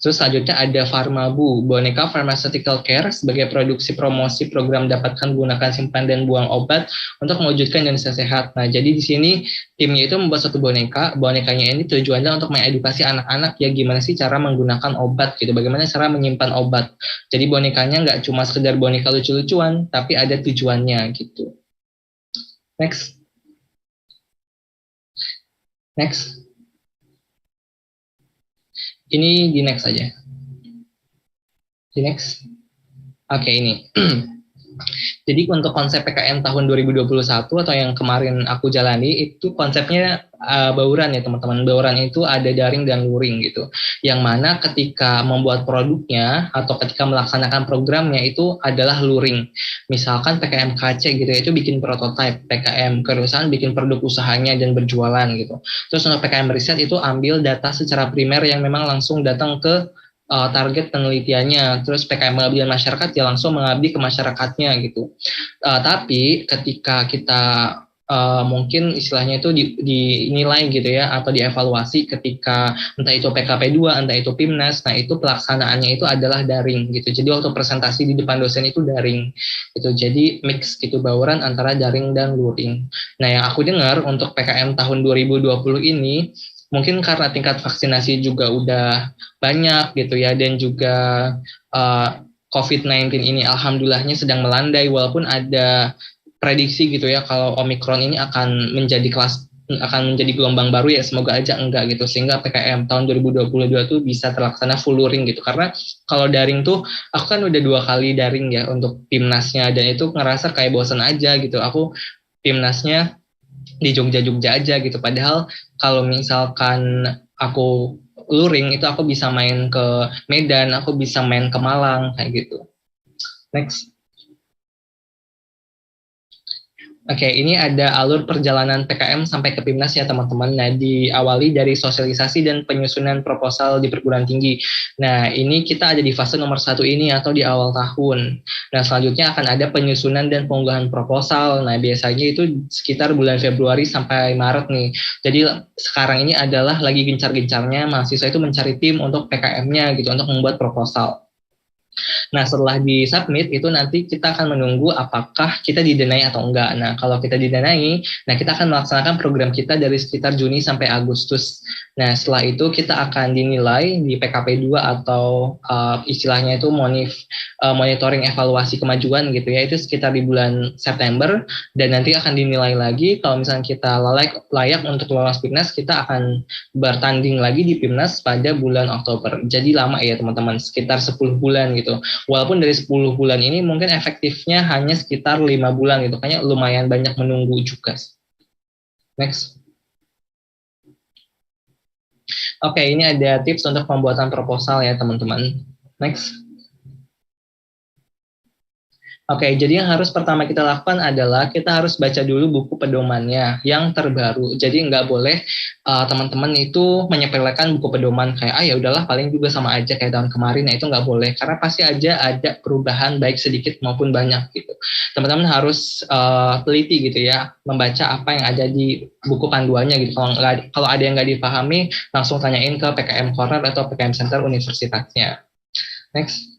Terus selanjutnya ada Farmabu, boneka pharmaceutical care sebagai produksi promosi program dapatkan, gunakan, simpan, dan buang obat untuk mewujudkan Indonesia sehat. Nah, jadi di sini timnya itu membuat satu boneka. Bonekanya ini tujuannya untuk mengedukasi anak-anak ya gimana sih cara menggunakan obat gitu, bagaimana cara menyimpan obat. Jadi bonekanya nggak cuma sekedar boneka lucu-lucuan, tapi ada tujuannya gitu. Next. Next. Ini di next aja. Di next. Oke, ini. Jadi untuk konsep PKM tahun 2021 atau yang kemarin aku jalani itu konsepnya bauran ya teman-teman. Bauran itu ada daring dan luring gitu. Yang mana ketika membuat produknya atau ketika melaksanakan programnya itu adalah luring. Misalkan PKM KC gitu ya, itu bikin prototipe. PKM perusahaan bikin produk usahanya dan berjualan gitu. Terus untuk PKM riset itu ambil data secara primer yang memang langsung datang ke target penelitiannya. Terus PKM pengabdian masyarakat ya langsung mengabdi ke masyarakatnya gitu. Tapi ketika kita mungkin istilahnya itu dinilai gitu ya, atau dievaluasi ketika entah itu PKP 2, entah itu PIMNAS, nah itu pelaksanaannya itu adalah daring gitu. Jadi waktu presentasi di depan dosen itu daring gitu. Jadi mix gitu, bauran antara daring dan luring. Nah, yang aku dengar untuk PKM tahun 2020 ini mungkin karena tingkat vaksinasi juga udah banyak gitu ya, dan juga COVID-19 ini alhamdulillahnya sedang melandai, walaupun ada prediksi gitu ya kalau Omikron ini akan menjadi gelombang baru ya, semoga aja enggak gitu, sehingga PKM tahun 2022 tuh bisa terlaksana full luring gitu. Karena kalau daring tuh aku kan udah 2 kali daring ya untuk PIMNASnya, dan itu ngerasa kayak bosan aja gitu. Aku PIMNASnya di Jogja aja gitu, padahal kalau misalkan aku luring itu aku bisa main ke Medan, aku bisa main ke Malang kayak gitu. Next. Oke, ini ada alur perjalanan PKM sampai ke PIMNAS ya teman-teman. Nah, diawali dari sosialisasi dan penyusunan proposal di perguruan tinggi. Nah, ini kita ada di fase nomor 1 ini atau di awal tahun. Nah, selanjutnya akan ada penyusunan dan pengunggahan proposal. Nah, biasanya itu sekitar bulan Februari sampai Maret nih. Jadi sekarang ini adalah lagi gencar-gencarnya mahasiswa itu mencari tim untuk PKM-nya gitu, untuk membuat proposal. Nah, setelah di-submit itu nanti kita akan menunggu apakah kita didanai atau enggak. Nah, kalau kita didanai, nah kita akan melaksanakan program kita dari sekitar Juni sampai Agustus. Nah, setelah itu kita akan dinilai di PKP 2 atau istilahnya itu monitoring evaluasi kemajuan gitu ya, itu sekitar di bulan September, dan nanti akan dinilai lagi. Kalau misalnya kita layak untuk lolos PIMNAS, kita akan bertanding lagi di PIMNAS pada bulan Oktober. Jadi lama ya teman-teman, sekitar 10 bulan gitu. Walaupun dari 10 bulan ini mungkin efektifnya hanya sekitar 5 bulan gitu. Kayaknya lumayan banyak menunggu juga. Next. Oke, ini ada tips untuk pembuatan proposal ya teman-teman. Next. Oke, jadi yang harus pertama kita lakukan adalah kita harus baca dulu buku pedomannya yang terbaru. Jadi nggak boleh teman-teman itu menyepelekan buku pedoman kayak ya udahlah paling juga sama aja kayak tahun kemarin. Nah, itu nggak boleh, karena pasti aja ada perubahan baik sedikit maupun banyak gitu. Teman-teman harus teliti gitu ya, membaca apa yang ada di buku panduannya gitu. Kalau ada yang nggak dipahami, langsung tanyain ke PKM Corner atau PKM Center universitasnya. Next.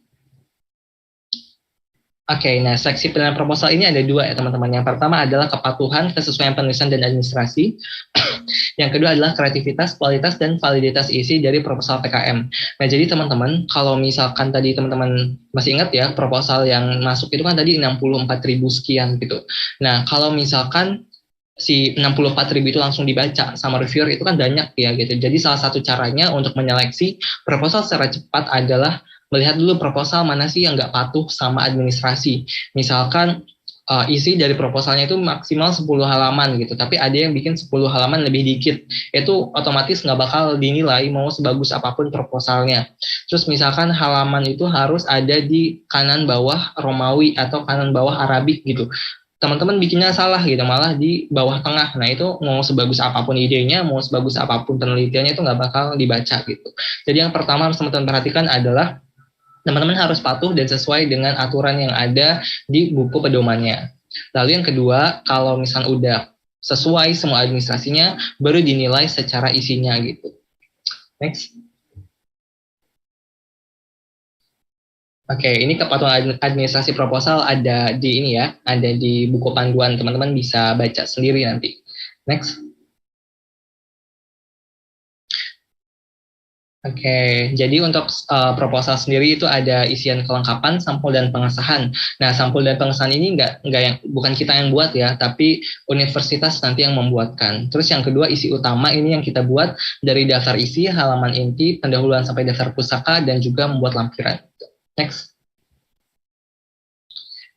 Oke, nah seksi penilaian proposal ini ada 2 ya teman-teman. Yang pertama adalah kepatuhan, kesesuaian penulisan dan administrasi. Yang kedua adalah kreativitas, kualitas, dan validitas isi dari proposal PKM. Nah, jadi teman-teman, kalau misalkan tadi teman-teman masih ingat ya, proposal yang masuk itu kan tadi 64.000 sekian gitu. Nah, kalau misalkan si 64.000 itu langsung dibaca sama reviewer itu kan banyak ya gitu. Jadi salah satu caranya untuk menyeleksi proposal secara cepat adalah melihat dulu proposal mana sih yang nggak patuh sama administrasi. Misalkan isi dari proposalnya itu maksimal 10 halaman gitu, tapi ada yang bikin 10 halaman lebih dikit, itu otomatis nggak bakal dinilai mau sebagus apapun proposalnya. Terus misalkan halaman itu harus ada di kanan bawah Romawi atau kanan bawah Arabik gitu. Teman-teman bikinnya salah gitu, malah di bawah tengah. Nah itu mau sebagus apapun idenya, mau sebagus apapun penelitiannya itu nggak bakal dibaca gitu. Jadi yang pertama harus teman-teman perhatikan adalah teman-teman harus patuh dan sesuai dengan aturan yang ada di buku pedomannya. Lalu yang kedua, kalau misalnya udah sesuai semua administrasinya, baru dinilai secara isinya gitu. Next. Oke, ini kepatuhan administrasi proposal ada di ini ya, ada di buku panduan, teman-teman bisa baca sendiri nanti. Next. Oke, jadi untuk proposal sendiri itu ada isian kelengkapan, sampul dan pengesahan. Nah, sampul dan pengesahan ini bukan kita yang buat ya, tapi universitas nanti yang membuatkan. Terus yang kedua, isi utama ini yang kita buat dari daftar isi, halaman inti, pendahuluan sampai daftar pusaka, dan juga membuat lampiran. Next.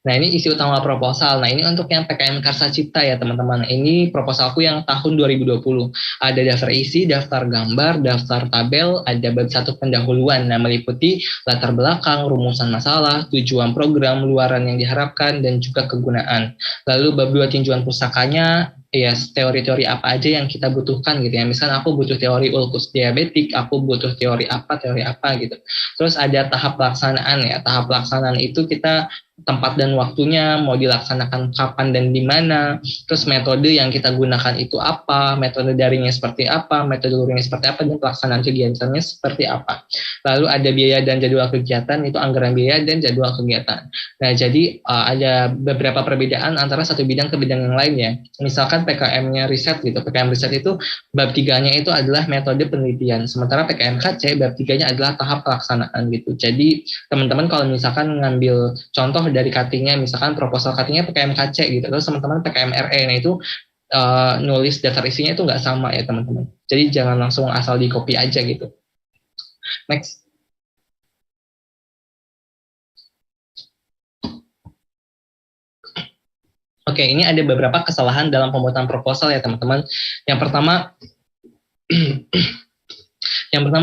Nah, ini isi utama proposal. Nah, ini untuk yang PKM Karsa Cipta ya, teman-teman. Ini proposalku yang tahun 2020. Ada daftar isi, daftar gambar, daftar tabel, ada bab 1 pendahuluan. Nah, meliputi latar belakang, rumusan masalah, tujuan program, luaran yang diharapkan, dan juga kegunaan. Lalu bab 2 tinjauan pusakanya, ya teori-teori apa aja yang kita butuhkan gitu ya. Misalnya aku butuh teori ulkus diabetik, aku butuh teori apa gitu. Terus ada tahap pelaksanaan ya. Tahap pelaksanaan itu kita tempat dan waktunya, mau dilaksanakan kapan dan di mana, terus metode yang kita gunakan itu apa, metode daringnya seperti apa, metode luringnya seperti apa, dan pelaksanaan kegiatannya seperti apa. Lalu ada biaya dan jadwal kegiatan, itu anggaran biaya dan jadwal kegiatan. Nah, jadi ada beberapa perbedaan antara satu bidang ke bidang yang lain ya. Misalkan PKM-nya riset gitu, PKM riset itu bab 3-nya itu adalah metode penelitian, sementara PKM KC bab 3-nya adalah tahap pelaksanaan gitu. Jadi teman-teman kalau misalkan ngambil contoh dari cutting-nya, misalkan proposal cutting-nya PKM KC gitu, terus teman-teman PKM RE, nah itu nulis daftar isinya itu nggak sama ya teman-teman. Jadi jangan langsung asal di copy aja gitu. Next. Oke, ini ada beberapa kesalahan dalam pembuatan proposal ya teman-teman. Yang pertama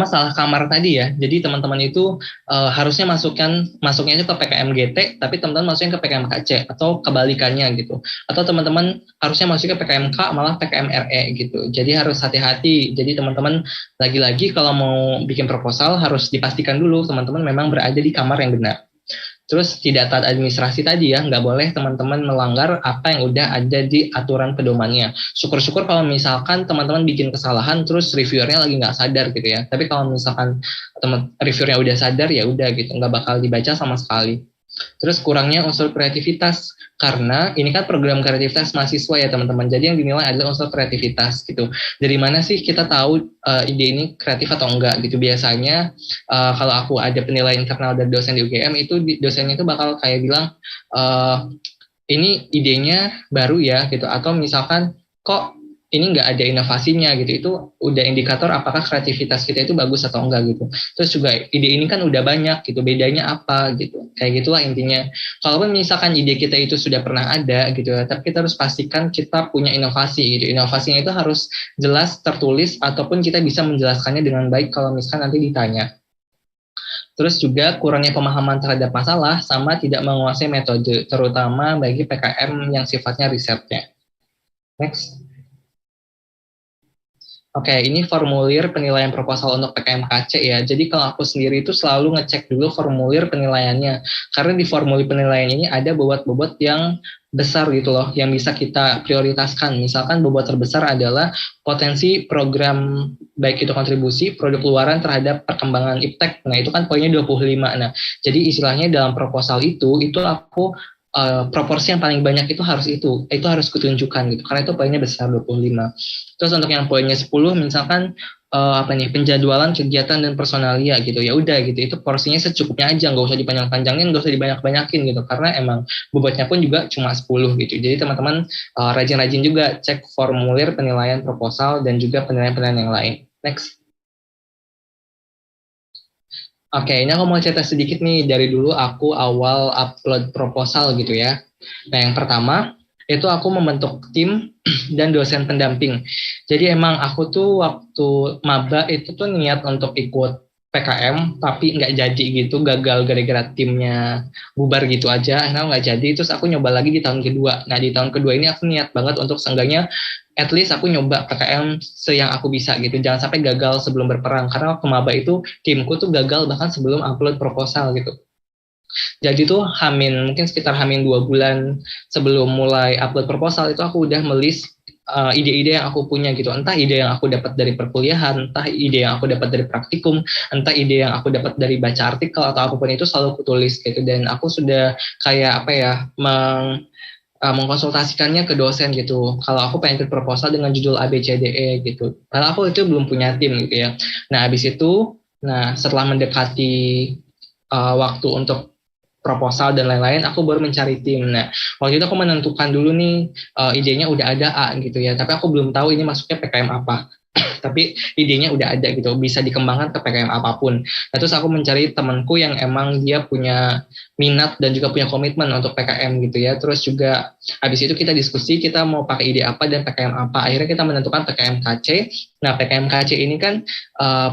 salah kamar tadi ya. Jadi teman-teman itu harusnya masuknya itu ke PKM GT, tapi teman-teman masukin ke PKM KC atau kebalikannya gitu. Atau teman-teman harusnya masuk ke PKM K malah PKM RE gitu. Jadi harus hati-hati. Jadi teman-teman lagi-lagi kalau mau bikin proposal harus dipastikan dulu teman-teman memang berada di kamar yang benar. Terus tidak taat administrasi tadi ya, nggak boleh teman-teman melanggar apa yang udah ada di aturan pedomannya. Syukur-syukur kalau misalkan teman-teman bikin kesalahan, terus reviewernya lagi nggak sadar gitu ya. Tapi kalau misalkan reviewernya udah sadar ya udah gitu, nggak bakal dibaca sama sekali. Terus kurangnya unsur kreativitas, karena ini kan program kreativitas mahasiswa ya teman-teman, jadi yang dinilai adalah unsur kreativitas gitu. Dari mana sih kita tahu ide ini kreatif atau enggak gitu? Biasanya kalau aku ada penilaian internal dari dosen di UGM, itu dosennya itu bakal kayak bilang, ini idenya baru ya gitu, atau misalkan kok ini nggak ada inovasinya gitu, itu udah indikator apakah kreativitas kita itu bagus atau enggak gitu. Terus juga ide ini kan udah banyak gitu, bedanya apa gitu, kayak gitulah intinya. Kalaupun misalkan ide kita itu sudah pernah ada gitu, tapi kita harus pastikan kita punya inovasi gitu. Inovasinya itu harus jelas tertulis, ataupun kita bisa menjelaskannya dengan baik kalau misalkan nanti ditanya. Terus juga kurangnya pemahaman terhadap masalah, sama tidak menguasai metode, terutama bagi PKM yang sifatnya risetnya. Next. Oke, ini formulir penilaian proposal untuk PKM-KC ya. Jadi kalau aku sendiri itu selalu ngecek dulu formulir penilaiannya. Karena di formulir penilaian ini ada bobot-bobot yang besar gitu loh, yang bisa kita prioritaskan. Misalkan bobot terbesar adalah potensi program, baik itu kontribusi, produk luaran terhadap perkembangan iptek. Nah, itu kan poinnya 25. Nah, jadi istilahnya dalam proposal itu aku proporsi yang paling banyak itu harus kutunjukkan gitu, karena itu poinnya besar 25. Terus untuk yang poinnya 10 misalkan penjadwalan kegiatan dan personalia gitu, ya udah gitu, itu porsinya secukupnya aja, nggak usah dipanjang-panjangin, nggak usah dibanyak-banyakin gitu, karena emang bobotnya pun juga cuma 10 gitu. Jadi teman-teman rajin-rajin juga cek formulir penilaian proposal dan juga penilaian-penilaian yang lain. Next. Oke, ini aku mau cerita sedikit nih, dari dulu aku awal upload proposal gitu ya. Nah, yang pertama itu aku membentuk tim dan dosen pendamping. Jadi emang aku tuh waktu maba itu tuh niat untuk ikut PKM, tapi nggak jadi gitu, gagal gara-gara timnya bubar gitu aja, akhirnya nggak jadi, terus aku nyoba lagi di tahun kedua. Nah, di tahun kedua ini aku niat banget untuk seenggaknya at least aku nyoba PKM seyang aku bisa gitu, jangan sampai gagal sebelum berperang, karena waktu maba itu timku tuh gagal bahkan sebelum upload proposal gitu. Jadi tuh mungkin sekitar 2 bulan sebelum mulai upload proposal itu aku udah melis ide-ide yang aku punya gitu. Entah ide yang aku dapat dari perkuliahan, entah ide yang aku dapat dari praktikum, entah ide yang aku dapat dari baca artikel atau apapun itu selalu aku tulis gitu. Dan aku sudah kayak apa ya, mengkonsultasikannya ke dosen gitu. Kalau aku pengen ikut proposal dengan judul A B C D E gitu. Karena aku itu belum punya tim gitu ya. Nah, habis itu, setelah mendekati waktu untuk proposal dan lain-lain, aku baru mencari tim. Nah, waktu itu aku menentukan dulu nih, idenya udah ada A gitu ya, tapi aku belum tahu ini masuknya PKM apa. Tapi idenya udah ada gitu, bisa dikembangkan ke PKM apapun. Nah, terus aku mencari temanku yang emang dia punya minat dan juga punya komitmen untuk PKM gitu ya. Terus juga habis itu kita diskusi kita mau pakai ide apa dan PKM apa. Akhirnya kita menentukan PKM KC. Nah, PKM KC ini kan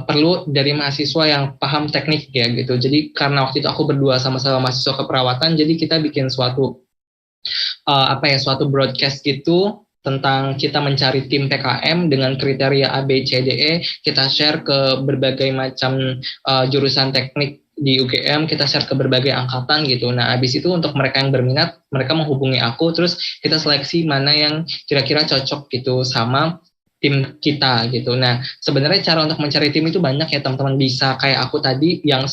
perlu dari mahasiswa yang paham teknik ya gitu. Jadi karena waktu itu aku berdua sama-sama mahasiswa keperawatan, jadi kita bikin suatu suatu broadcast gitu tentang kita mencari tim PKM dengan kriteria A, B, C, D, E, kita share ke berbagai macam jurusan teknik di UGM, kita share ke berbagai angkatan gitu. Nah, habis itu untuk mereka yang berminat, mereka menghubungi aku, terus kita seleksi mana yang kira-kira cocok gitu sama tim kita gitu. Nah, sebenarnya cara untuk mencari tim itu banyak ya teman-teman, bisa kayak aku tadi yang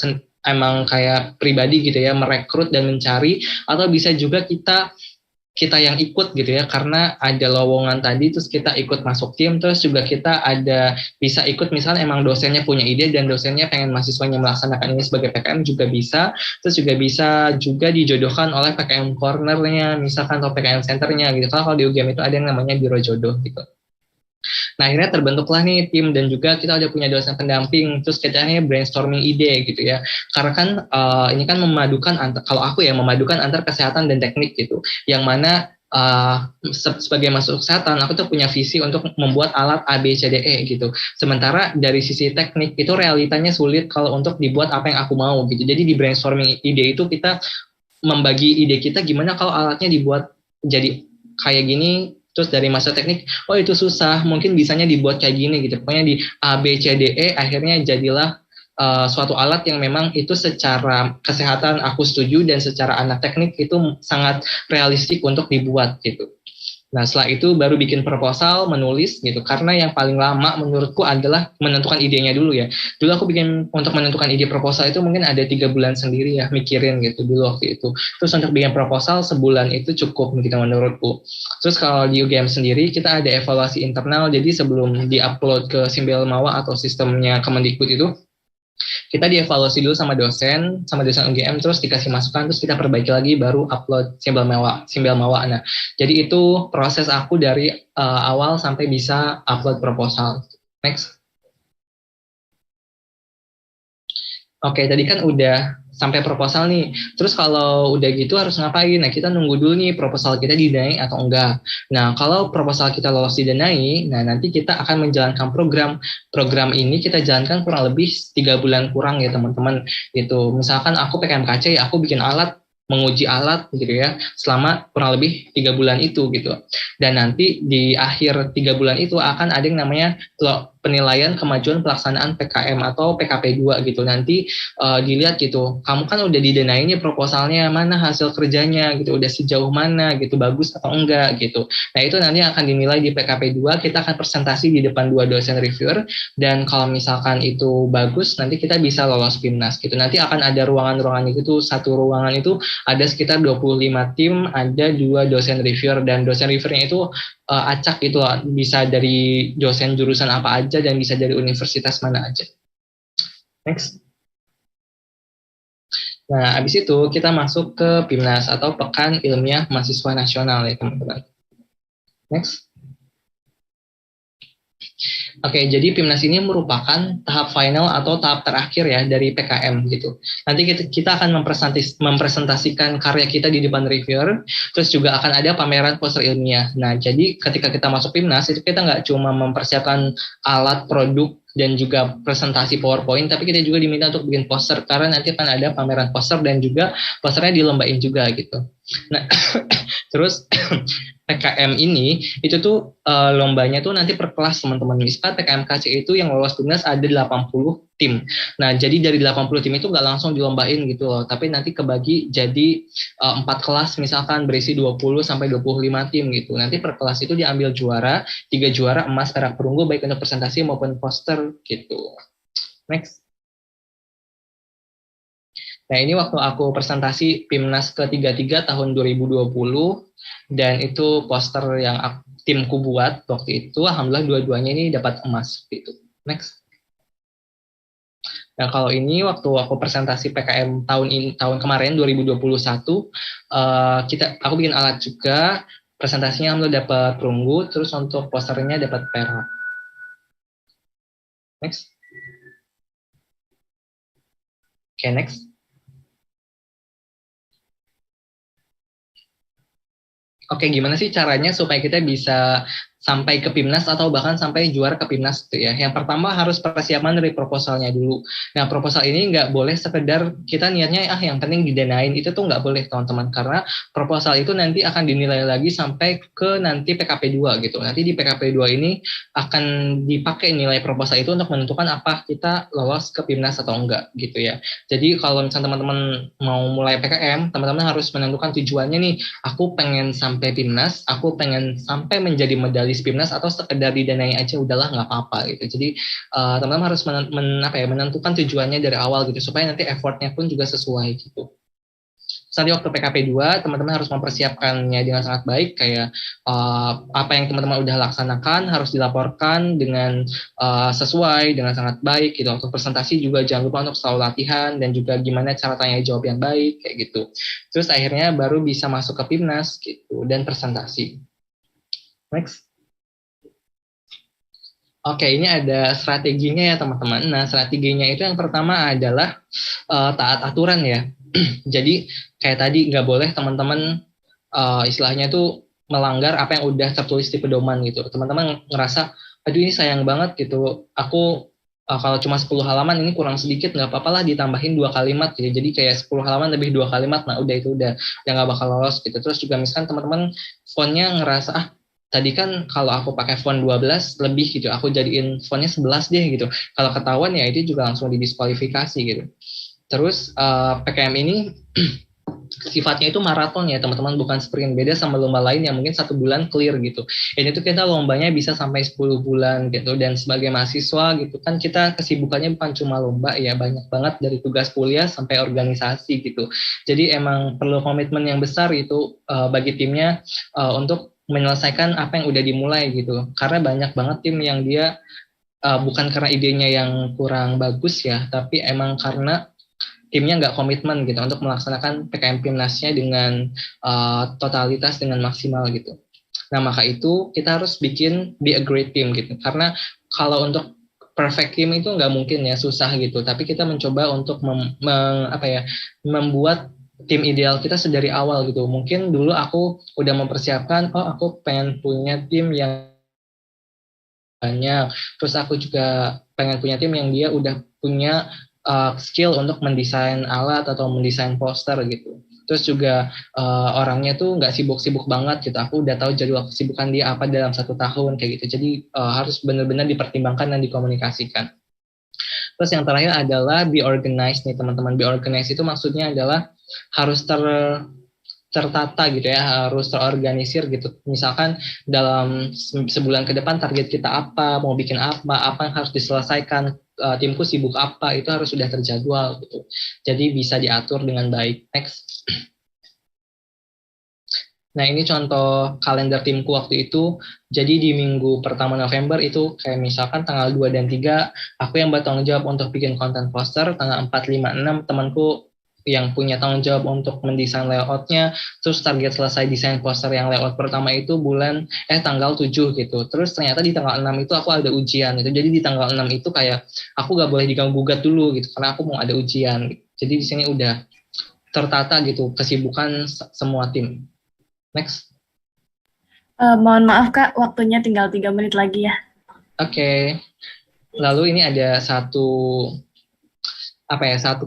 emang kayak pribadi gitu ya, merekrut dan mencari, atau bisa juga kita yang ikut gitu ya, karena ada lowongan tadi terus kita ikut masuk tim, terus juga kita bisa ikut misalnya emang dosennya punya ide dan dosennya pengen mahasiswanya melaksanakan ini sebagai PKM juga bisa, terus juga bisa juga dijodohkan oleh PKM cornernya misalkan atau PKM centernya gitu. Kalau di UGM itu ada yang namanya biro jodoh gitu. Nah, akhirnya terbentuklah nih tim dan juga kita udah punya dosen pendamping, terus kita brainstorming ide gitu ya. Karena kan ini kan memadukan kalau aku ya memadukan antar kesehatan dan teknik gitu. Yang mana sebagai masuk kesehatan aku tuh punya visi untuk membuat alat A B C D E gitu. Sementara dari sisi teknik itu realitanya sulit kalau untuk dibuat apa yang aku mau gitu. Jadi di brainstorming ide itu kita membagi ide kita gimana kalau alatnya dibuat jadi kayak gini. Terus dari masa teknik, oh itu susah, mungkin bisanya dibuat kayak gini gitu. Pokoknya di A, B, C, D, E, akhirnya jadilah suatu alat yang memang itu secara kesehatan aku setuju dan secara anak teknik itu sangat realistik untuk dibuat gitu. Nah, setelah itu baru bikin proposal, menulis gitu. Karena yang paling lama menurutku adalah menentukan idenya dulu ya. Dulu aku bikin untuk menentukan ide proposal itu mungkin ada 3 bulan sendiri ya, mikirin gitu dulu waktu itu. Terus untuk bikin proposal sebulan itu cukup gitu menurutku. Terus kalau di UGM sendiri kita ada evaluasi internal, jadi sebelum di-upload ke Simbel Mawa atau sistemnya Kemendikbud itu, kita dievaluasi dulu sama dosen UGM, terus dikasih masukan, terus kita perbaiki lagi baru upload Simbel Mawa. Nah, jadi itu proses aku dari awal sampai bisa upload proposal. Next. Oke, tadi kan udah sampai proposal nih. Terus kalau udah gitu harus ngapain? Nah, kita nunggu dulu nih proposal kita didanai atau enggak. Nah, kalau proposal kita lolos didanai, nah nanti kita akan menjalankan program. Program ini kita jalankan kurang lebih 3 bulan kurang ya teman-teman. Gitu. Misalkan aku PKMKC, aku bikin alat, menguji alat gitu ya, selama kurang lebih 3 bulan itu gitu. Dan nanti di akhir 3 bulan itu akan ada yang namanya penilaian kemajuan pelaksanaan PKM atau PKP 2 gitu. Nanti dilihat gitu, kamu kan udah didanai nih proposalnya, mana hasil kerjanya gitu, udah sejauh mana gitu, bagus atau enggak gitu. Nah, itu nanti akan dinilai di PKP 2, kita akan presentasi di depan 2 dosen reviewer, dan kalau misalkan itu bagus, nanti kita bisa lolos PIMNAS gitu. Nanti akan ada ruangan-ruangan gitu, satu ruangan itu ada sekitar 25 tim, ada 2 dosen reviewer, dan dosen reviewernya itu acak gitu lah, bisa dari dosen jurusan apa aja dan bisa dari universitas mana aja. Next. Nah, habis itu kita masuk ke PIMNAS atau Pekan Ilmiah Mahasiswa Nasional ya teman-teman. Next. Oke, jadi PIMNAS ini merupakan tahap final atau tahap terakhir ya dari PKM gitu. Nanti kita akan mempresentasikan karya kita di depan reviewer, terus juga akan ada pameran poster ilmiah. Nah, jadi ketika kita masuk PIMNAS itu kita nggak cuma mempersiapkan alat, produk, dan juga presentasi PowerPoint, tapi kita juga diminta untuk bikin poster karena nanti akan ada pameran poster dan juga posternya dilombain juga gitu. Nah, terus PKM ini itu tuh lombanya tuh nanti per kelas teman-teman. Misalkan PKM KC itu yang lolos PIMNAS ada 80 tim. Nah, jadi dari 80 tim itu nggak langsung dilombain gitu loh, tapi nanti kebagi jadi 4 kelas misalkan berisi 20 sampai 25 tim gitu. Nanti per kelas itu diambil juara, 3 juara emas, perak, perunggu baik untuk presentasi maupun poster gitu. Next. Nah, ini waktu aku presentasi PIMNAS ke-33 tahun 2020, dan itu poster yang timku buat waktu itu, alhamdulillah dua-duanya ini dapat emas gitu. Next. Nah, kalau ini waktu aku presentasi PKM tahun kemarin 2021, aku bikin alat juga, presentasinya alhamdulillah dapat perunggu, terus untuk posternya dapat perak. Next. Oke, next. Oke, gimana sih caranya supaya kita bisa sampai ke PIMNAS atau bahkan sampai juara ke PIMNAS gitu ya. Yang pertama harus persiapan dari proposalnya dulu. Nah, proposal ini nggak boleh sekedar kita niatnya yang penting didanain, itu tuh nggak boleh teman-teman, karena proposal itu nanti akan dinilai lagi sampai ke nanti PKP 2 gitu. Nanti di PKP 2 ini akan dipakai nilai proposal itu untuk menentukan apa kita lolos ke PIMNAS atau enggak gitu ya. Jadi kalau misalnya teman-teman mau mulai PKM, teman-teman harus menentukan tujuannya nih, aku pengen sampai PIMNAS, aku pengen sampai menjadi medalis PIMNAS, atau sekedar didanai aja udahlah nggak apa-apa gitu. Jadi teman-teman harus menentukan tujuannya dari awal gitu supaya nanti effortnya pun juga sesuai gitu. Nanti waktu PKP 2 teman-teman harus mempersiapkannya dengan sangat baik, kayak apa yang teman-teman udah laksanakan harus dilaporkan dengan sesuai dengan sangat baik gitu. Untuk presentasi juga jangan lupa untuk selalu latihan dan juga gimana cara tanya jawab yang baik kayak gitu. Terus akhirnya baru bisa masuk ke PIMNAS gitu dan presentasi. Next. Oke, ini ada strateginya ya teman-teman. Nah, strateginya itu yang pertama adalah taat aturan ya. Jadi kayak tadi nggak boleh teman-teman istilahnya itu melanggar apa yang udah tertulis di pedoman gitu. Teman-teman ngerasa, aduh ini sayang banget gitu. Aku kalau cuma 10 halaman ini kurang sedikit, nggak apa-apa lah ditambahin 2 kalimat gitu. Jadi kayak 10 halaman lebih 2 kalimat, nah udah itu udah nggak bakal lolos gitu. Terus juga misalkan teman-teman fontnya ngerasa tadi kan kalau aku pakai font 12 lebih gitu, aku jadiin fontnya 11 deh gitu. Kalau ketahuan ya itu juga langsung didiskualifikasi gitu. Terus PKM ini sifatnya itu maraton ya teman-teman, bukan sprint. Beda sama lomba lain yang mungkin 1 bulan clear gitu. Ini tuh kita lombanya bisa sampai 10 bulan gitu. Dan sebagai mahasiswa gitu kan kita kesibukannya bukan cuma lomba ya, banyak banget dari tugas kuliah sampai organisasi gitu. Jadi emang perlu komitmen yang besar itu bagi timnya untuk menyelesaikan apa yang udah dimulai gitu. Karena banyak banget tim yang dia bukan karena idenya yang kurang bagus ya, tapi emang karena timnya nggak komitmen gitu untuk melaksanakan PKM PIMNAS-nya dengan totalitas dengan maksimal gitu. Nah, maka itu kita harus bikin be a great team gitu. Karena kalau untuk perfect team itu nggak mungkin ya, susah gitu. Tapi kita mencoba untuk membuat tim ideal kita sedari awal gitu. Mungkin dulu aku udah mempersiapkan, aku pengen punya tim yang banyak. Terus aku juga pengen punya tim yang dia udah punya skill untuk mendesain alat atau mendesain poster gitu. Terus juga orangnya tuh nggak sibuk-sibuk banget gitu. Aku udah tahu jadwal kesibukan dia apa dalam 1 tahun kayak gitu. Jadi harus benar-benar dipertimbangkan dan dikomunikasikan. Terus yang terakhir adalah be organized nih teman-teman. Be organized itu maksudnya adalah harus tertata gitu ya, harus terorganisir gitu. Misalkan dalam sebulan ke depan target kita apa, mau bikin apa yang harus diselesaikan, timku sibuk apa, itu harus sudah terjadwal gitu. Jadi bisa diatur dengan baik. Next. Nah, ini contoh kalender timku waktu itu. Jadi di minggu pertama November itu kayak misalkan tanggal 2 dan 3, aku yang bertanggung jawab untuk bikin konten poster, tanggal 4, 5, 6 temanku yang punya tanggung jawab untuk mendesain layoutnya. Terus target selesai desain poster yang layout pertama itu tanggal 7 gitu. Terus ternyata di tanggal 6 itu aku ada ujian gitu. Jadi di tanggal 6 itu kayak aku gak boleh diganggu-gugat dulu gitu karena aku mau ada ujian gitu. Jadi di sini udah tertata gitu kesibukan semua tim. Next. Mohon maaf Kak, waktunya tinggal 3 menit lagi ya. Oke. Lalu ini ada satu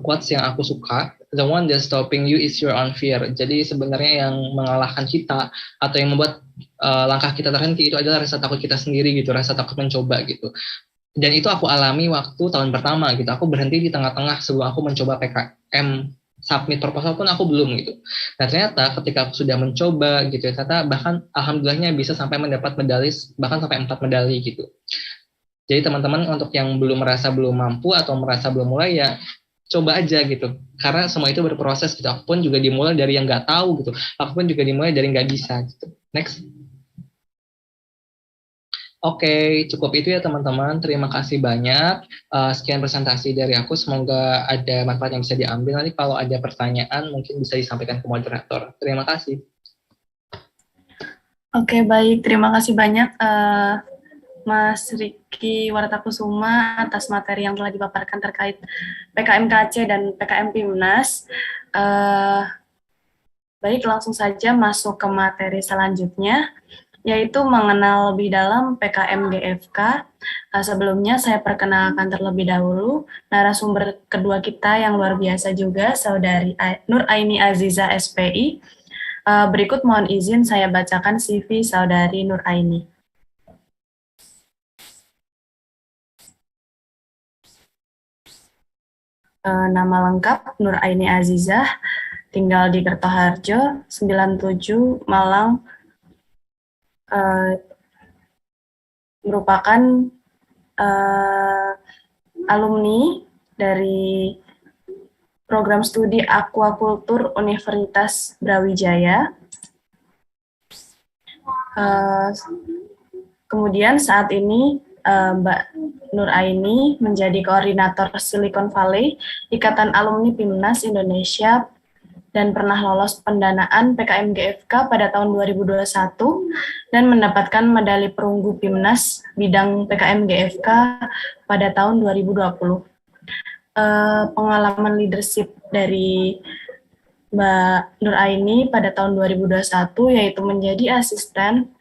quotes yang aku suka. The one that's stopping you is your own fear. Jadi sebenarnya yang mengalahkan kita atau yang membuat langkah kita terhenti itu adalah rasa takut kita sendiri gitu, rasa takut mencoba gitu. Dan itu aku alami waktu tahun pertama gitu. Aku berhenti di tengah-tengah sebelum aku mencoba PKM, submit proposal pun aku belum gitu. Nah ternyata ketika aku sudah mencoba gitu ya, ternyata bahkan alhamdulillahnya bisa sampai mendapat medali, bahkan sampai 4 medali gitu. Jadi teman-teman untuk yang merasa belum mampu atau merasa belum mulai ya coba aja gitu. Karena semua itu berproses gitu. Aku pun juga dimulai dari yang nggak tahu gitu. Aku pun juga dimulai dari nggak bisa gitu. Next. Oke, cukup itu ya teman-teman. Terima kasih banyak. Sekian presentasi dari aku. Semoga ada manfaat yang bisa diambil. Nanti kalau ada pertanyaan mungkin bisa disampaikan ke moderator. Terima kasih. Oke, baik. Terima kasih banyak Mas Riki Wartakusuma atas materi yang telah dipaparkan terkait PKMKC dan PKM Pimnas. Baik, langsung saja masuk ke materi selanjutnya, yaitu mengenal lebih dalam PKM GFK. Sebelumnya saya perkenalkan terlebih dahulu narasumber kedua kita yang luar biasa juga, Saudari Nur Aini Aziza SPI. Berikut mohon izin saya bacakan CV Saudari Nur Aini. Nama lengkap Nur Aini Azizah, tinggal di Kertoharjo, 97, Malang, merupakan alumni dari program studi Aquakultur Universitas Brawijaya. Kemudian saat ini Mbak Nur Aini menjadi koordinator Silicon Valley, Ikatan Alumni Pimnas Indonesia, dan pernah lolos pendanaan PKM GFK pada tahun 2021 dan mendapatkan medali perunggu Pimnas bidang PKM GFK pada tahun 2020. Pengalaman leadership dari Mbak Nur Aini pada tahun 2021 yaitu menjadi asisten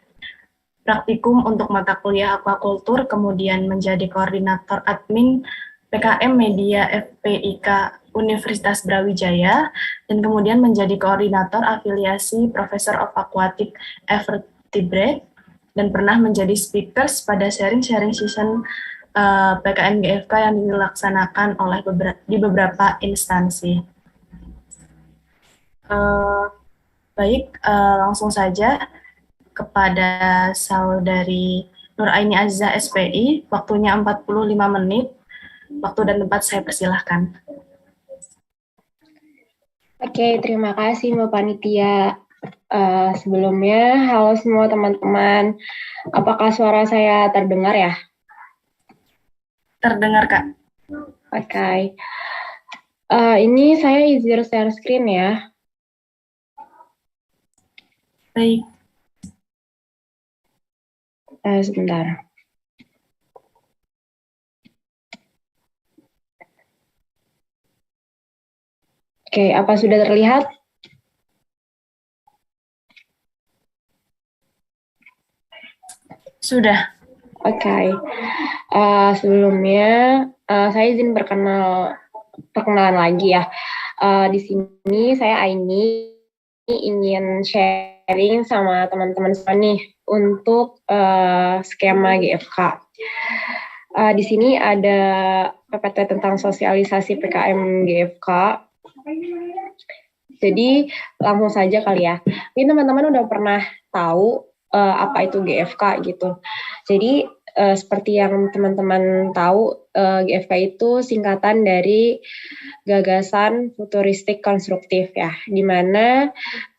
praktikum untuk mata kuliah aquakultur, kemudian menjadi koordinator admin PKM Media FPIK Universitas Brawijaya, dan kemudian menjadi koordinator afiliasi Professor of Aquatic Vertebrate, dan pernah menjadi speakers pada sharing-sharing season PKM GFK yang dilaksanakan oleh beberapa instansi. Baik, langsung saja kepada Saudari Nur Aini Aziza SPI, waktunya 45 menit, waktu dan tempat saya persilahkan. Oke, terima kasih Mbak Panitia. Sebelumnya, halo semua teman-teman. Apakah suara saya terdengar ya? Terdengar, Kak. Oke. Ini saya izin share screen ya. Baik. Sebentar. Oke, apa sudah terlihat? Sudah. Oke. Sebelumnya saya izin perkenalan lagi ya. Di sini saya Aini ingin sharing sama teman-teman semua nih untuk skema GFK. Di sini ada PPT tentang sosialisasi PKM GFK. Jadi langsung saja kali ya. Mungkin teman-teman udah pernah tahu apa itu GFK gitu. Jadi seperti yang teman-teman tahu, GFK itu singkatan dari gagasan futuristik konstruktif ya, di mana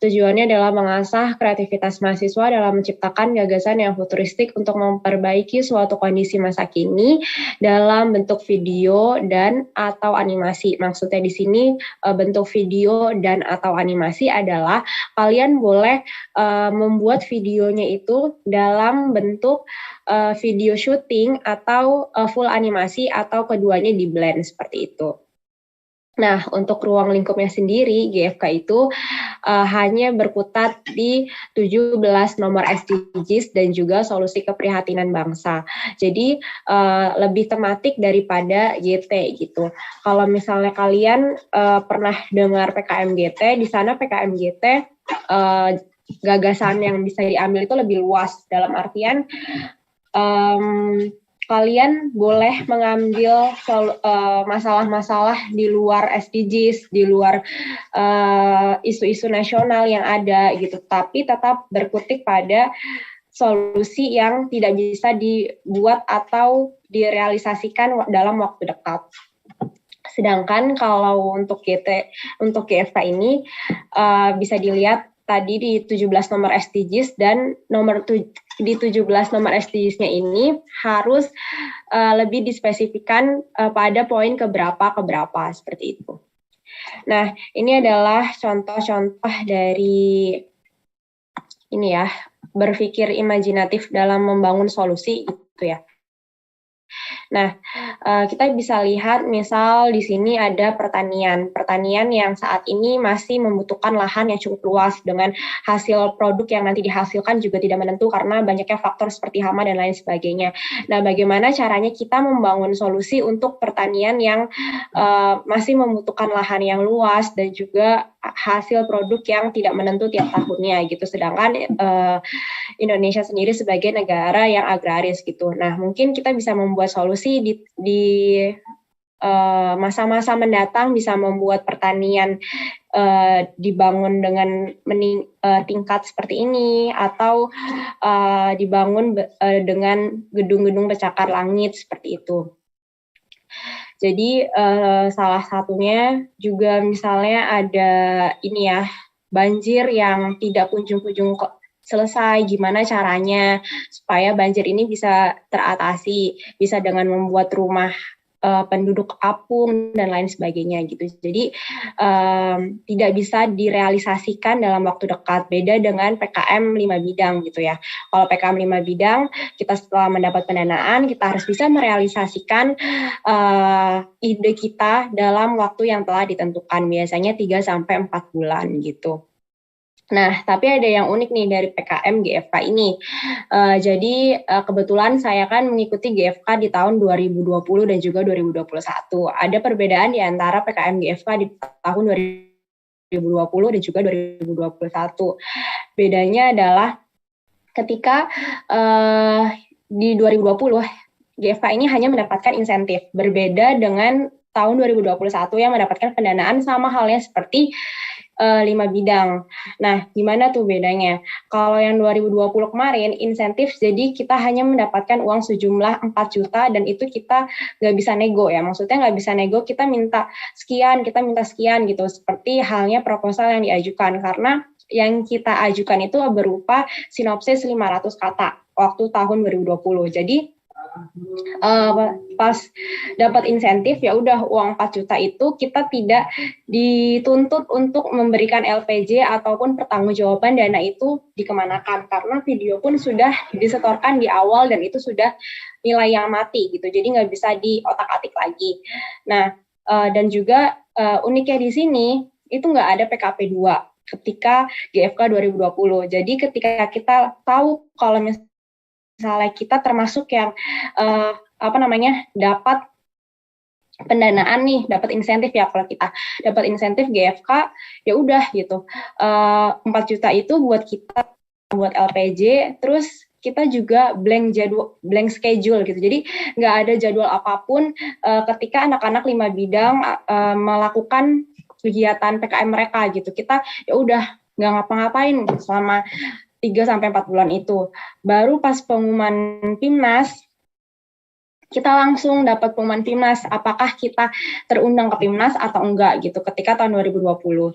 Tujuannya adalah mengasah kreativitas mahasiswa dalam menciptakan gagasan yang futuristik untuk memperbaiki suatu kondisi masa kini dalam bentuk video dan atau animasi. Maksudnya di sini bentuk video dan atau animasi adalah kalian boleh membuat videonya itu dalam bentuk video shooting atau full animasi atau keduanya di blend seperti itu. Nah, untuk ruang lingkupnya sendiri, GFK itu hanya berkutat di 17 nomor SDGs dan juga solusi keprihatinan bangsa. Jadi, lebih tematik daripada GT gitu. Kalau misalnya kalian pernah dengar PKMGT, di sana PKMGT gagasan yang bisa diambil itu lebih luas, dalam artian kalian boleh mengambil masalah-masalah di luar SDGs, di luar isu-isu nasional yang ada gitu, tapi tetap berkutik pada solusi yang tidak bisa dibuat atau direalisasikan dalam waktu dekat. Sedangkan kalau untuk GFK ini bisa dilihat tadi di 17 nomor SDGs dan di 17 nomor SDGs-nya ini harus lebih dispesifikan pada poin keberapa seperti itu. Nah, ini adalah contoh-contoh dari ini ya, berpikir imajinatif dalam membangun solusi gitu ya. Nah, kita bisa lihat misal di sini ada pertanian yang saat ini masih membutuhkan lahan yang cukup luas dengan hasil produk yang nanti dihasilkan juga tidak menentu karena banyaknya faktor seperti hama dan lain sebagainya. Nah, bagaimana caranya kita membangun solusi untuk pertanian yang masih membutuhkan lahan yang luas dan juga hasil produk yang tidak menentu tiap tahunnya gitu. Sedangkan Indonesia sendiri sebagai negara yang agraris gitu. Nah, mungkin kita bisa membuat solusi di masa-masa mendatang bisa membuat pertanian dibangun dengan tingkat seperti ini atau dibangun dengan gedung-gedung bercakar langit seperti itu. Jadi salah satunya juga misalnya ada ini ya, banjir yang tidak kunjung-kunjung selesai, gimana caranya supaya banjir ini bisa teratasi, bisa dengan membuat rumah penduduk apung dan lain sebagainya gitu. Jadi tidak bisa direalisasikan dalam waktu dekat, beda dengan PKM 5 bidang gitu ya. Kalau PKM 5 bidang, kita setelah mendapat pendanaan, kita harus bisa merealisasikan ide kita dalam waktu yang telah ditentukan, biasanya 3-4 bulan gitu. Nah, tapi ada yang unik nih dari PKM GFK ini. Jadi kebetulan saya kan mengikuti GFK di tahun 2020 dan juga 2021. Ada perbedaan di antara PKM GFK di tahun 2020 dan juga 2021. Bedanya adalah ketika di 2020 GFK ini hanya mendapatkan insentif, berbeda dengan tahun 2021 yang mendapatkan pendanaan sama halnya seperti 5 bidang. Nah, gimana tuh bedanya? Kalau yang 2020 kemarin, insentif jadi kita hanya mendapatkan uang sejumlah 4 juta dan itu kita nggak bisa nego ya. Maksudnya nggak bisa nego, kita minta sekian gitu. Seperti halnya proposal yang diajukan. Karena yang kita ajukan itu berupa sinopsis 500 kata waktu tahun 2020. Jadi pas dapat insentif ya udah uang 4 juta itu kita tidak dituntut untuk memberikan LPJ ataupun pertanggungjawaban dana itu dikemanakan karena video pun sudah disetorkan di awal dan itu sudah nilai yang mati gitu, jadi nggak bisa diotak-atik lagi. Nah dan juga uniknya di sini itu nggak ada PKP 2 ketika GFK 2020. Jadi ketika kita tahu kalau misalnya kita termasuk yang dapat pendanaan nih, dapat insentif ya, kalau kita dapat insentif GFK ya udah gitu. 4 juta itu buat kita buat LPJ, terus kita juga blank schedule gitu. Jadi nggak ada jadwal apapun ketika anak-anak 5 bidang melakukan kegiatan PKM mereka gitu. Kita ya udah nggak ngapa-ngapain selama 3-4 bulan itu. Baru pas pengumuman PIMNAS, kita langsung dapat pengumuman PIMNAS, apakah kita terundang ke PIMNAS atau enggak gitu, ketika tahun 2020.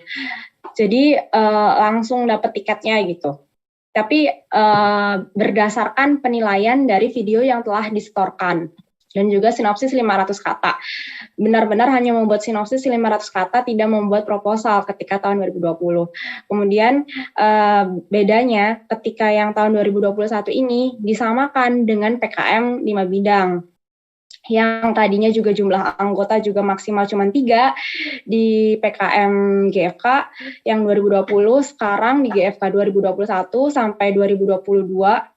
Jadi langsung dapat tiketnya gitu. Tapi berdasarkan penilaian dari video yang telah disetorkan. Dan juga sinopsis 500 kata. Benar-benar hanya membuat sinopsis 500 kata, tidak membuat proposal ketika tahun 2020. Kemudian bedanya ketika yang tahun 2021 ini disamakan dengan PKM 5 bidang. Yang tadinya juga jumlah anggota juga maksimal cuma 3 di PKM GFK yang 2020, sekarang di GFK 2021 sampai 2022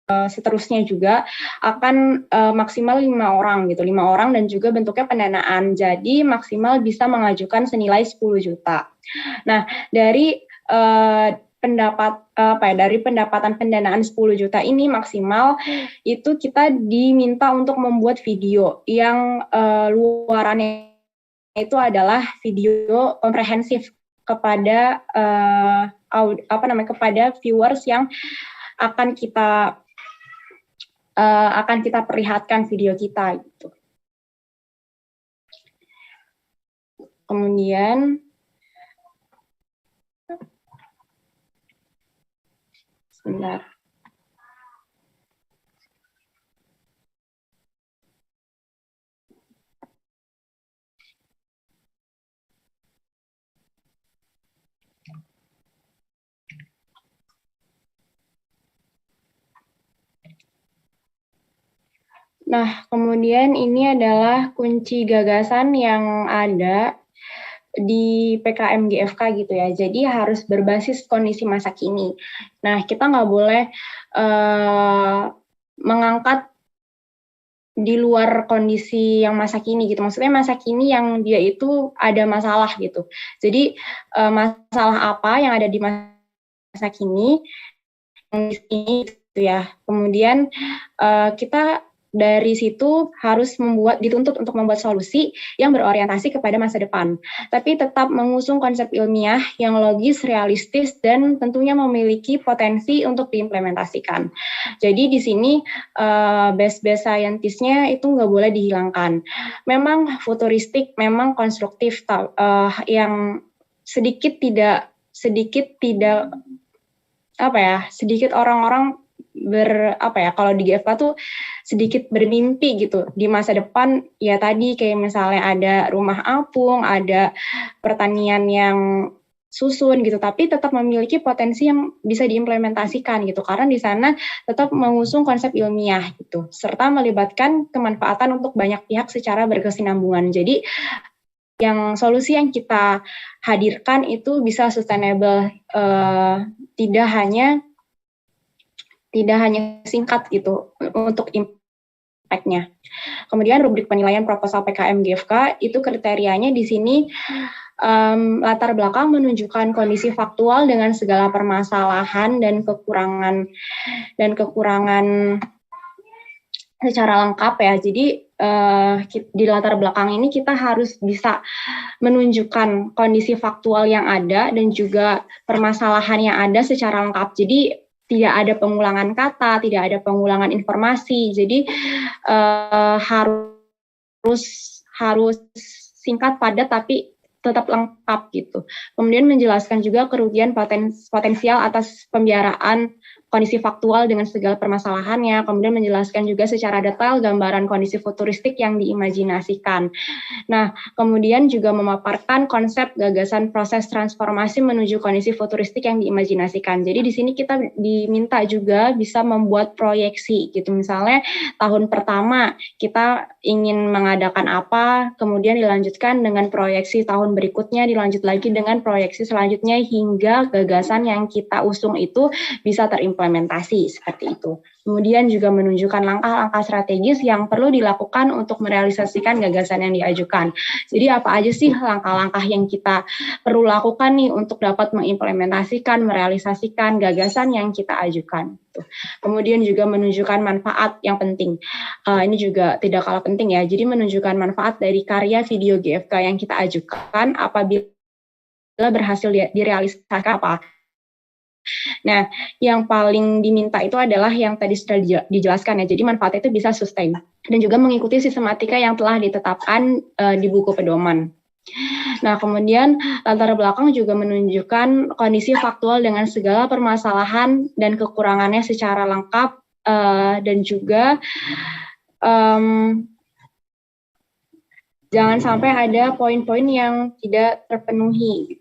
seterusnya juga akan maksimal 5 orang gitu, 5 orang dan juga bentuknya pendanaan. Jadi maksimal bisa mengajukan senilai 10 juta. Nah, dari dari pendapatan pendanaan 10 juta ini maksimal itu kita diminta untuk membuat video yang luarannya itu adalah video komprehensif kepada kepada viewers yang akan kita perlihatkan video kita gitu. Kemudian sebentar. Nah, kemudian ini adalah kunci gagasan yang ada di PKM GFK gitu ya. Jadi harus berbasis kondisi masa kini. Nah, kita nggak boleh mengangkat di luar kondisi yang masa kini gitu. Maksudnya masa kini yang dia itu ada masalah gitu. Jadi masalah apa yang ada di masa kini ini gitu ya. Kemudian kita dari situ harus dituntut untuk membuat solusi yang berorientasi kepada masa depan, tapi tetap mengusung konsep ilmiah yang logis, realistis, dan tentunya memiliki potensi untuk diimplementasikan. Jadi di sini base scientist-nya itu nggak boleh dihilangkan. Memang futuristik, memang konstruktif, yang sedikit orang-orang kalau di GFK tuh sedikit bermimpi gitu di masa depan, ya tadi kayak misalnya ada rumah apung, ada pertanian yang susun gitu, tapi tetap memiliki potensi yang bisa diimplementasikan gitu, karena di sana tetap mengusung konsep ilmiah gitu, serta melibatkan kemanfaatan untuk banyak pihak secara berkesinambungan. Jadi yang solusi yang kita hadirkan itu bisa sustainable, tidak hanya singkat gitu untuk impact-nya. Kemudian rubrik penilaian proposal PKM GFK itu kriterianya di sini latar belakang menunjukkan kondisi faktual dengan segala permasalahan dan kekurangan secara lengkap ya. Jadi di latar belakang ini kita harus bisa menunjukkan kondisi faktual yang ada dan juga permasalahan yang ada secara lengkap. Jadi tidak ada pengulangan kata, tidak ada pengulangan informasi. Jadi harus singkat, padat, tapi tetap lengkap gitu. Kemudian menjelaskan juga kerugian potensial atas pembiaraan kondisi faktual dengan segala permasalahannya, kemudian menjelaskan juga secara detail gambaran kondisi futuristik yang diimajinasikan. Nah, kemudian juga memaparkan konsep gagasan proses transformasi menuju kondisi futuristik yang diimajinasikan. Jadi di sini kita diminta juga bisa membuat proyeksi gitu. Misalnya tahun pertama kita ingin mengadakan apa, kemudian dilanjutkan dengan proyeksi tahun berikutnya, dilanjut lagi dengan proyeksi selanjutnya hingga gagasan yang kita usung itu bisa terimplementasi seperti itu. Kemudian juga menunjukkan langkah-langkah strategis yang perlu dilakukan untuk merealisasikan gagasan yang diajukan. Jadi apa aja sih langkah-langkah yang kita perlu lakukan nih untuk dapat mengimplementasikan, merealisasikan gagasan yang kita ajukan. Kemudian juga menunjukkan manfaat yang penting. Ini juga tidak kalah penting ya. Jadi menunjukkan manfaat dari karya video GFK yang kita ajukan apabila berhasil direalisasikan apa. Nah, yang paling diminta itu adalah yang tadi sudah dijelaskan ya, jadi manfaatnya itu bisa sustain dan juga mengikuti sistematika yang telah ditetapkan di buku pedoman. Nah, kemudian latar belakang juga menunjukkan kondisi faktual dengan segala permasalahan dan kekurangannya secara lengkap, dan juga jangan sampai ada poin-poin yang tidak terpenuhi.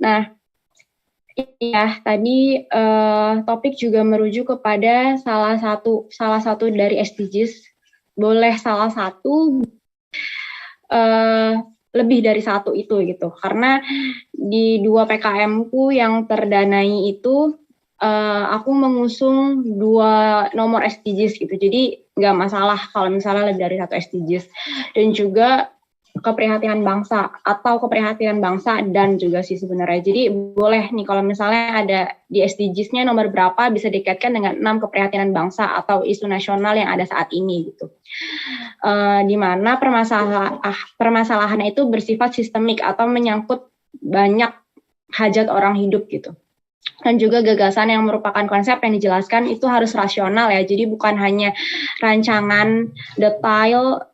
Nah, ya tadi topik juga merujuk kepada salah satu dari SDGs, boleh salah satu, lebih dari satu itu gitu, karena di 2 PKM-ku yang terdanai itu aku mengusung 2 nomor SDGs gitu, jadi nggak masalah kalau misalnya lebih dari 1 SDGs, dan juga keprihatinan bangsa atau keprihatinan bangsa dan juga sih sebenarnya. Jadi boleh nih kalau misalnya ada di SDGs-nya nomor berapa bisa dikaitkan dengan 6 keprihatinan bangsa atau isu nasional yang ada saat ini gitu. Di mana permasalahan itu bersifat sistemik atau menyangkut banyak hajat orang hidup gitu. Dan juga gagasan yang merupakan konsep yang dijelaskan itu harus rasional ya. Jadi bukan hanya rancangan detail,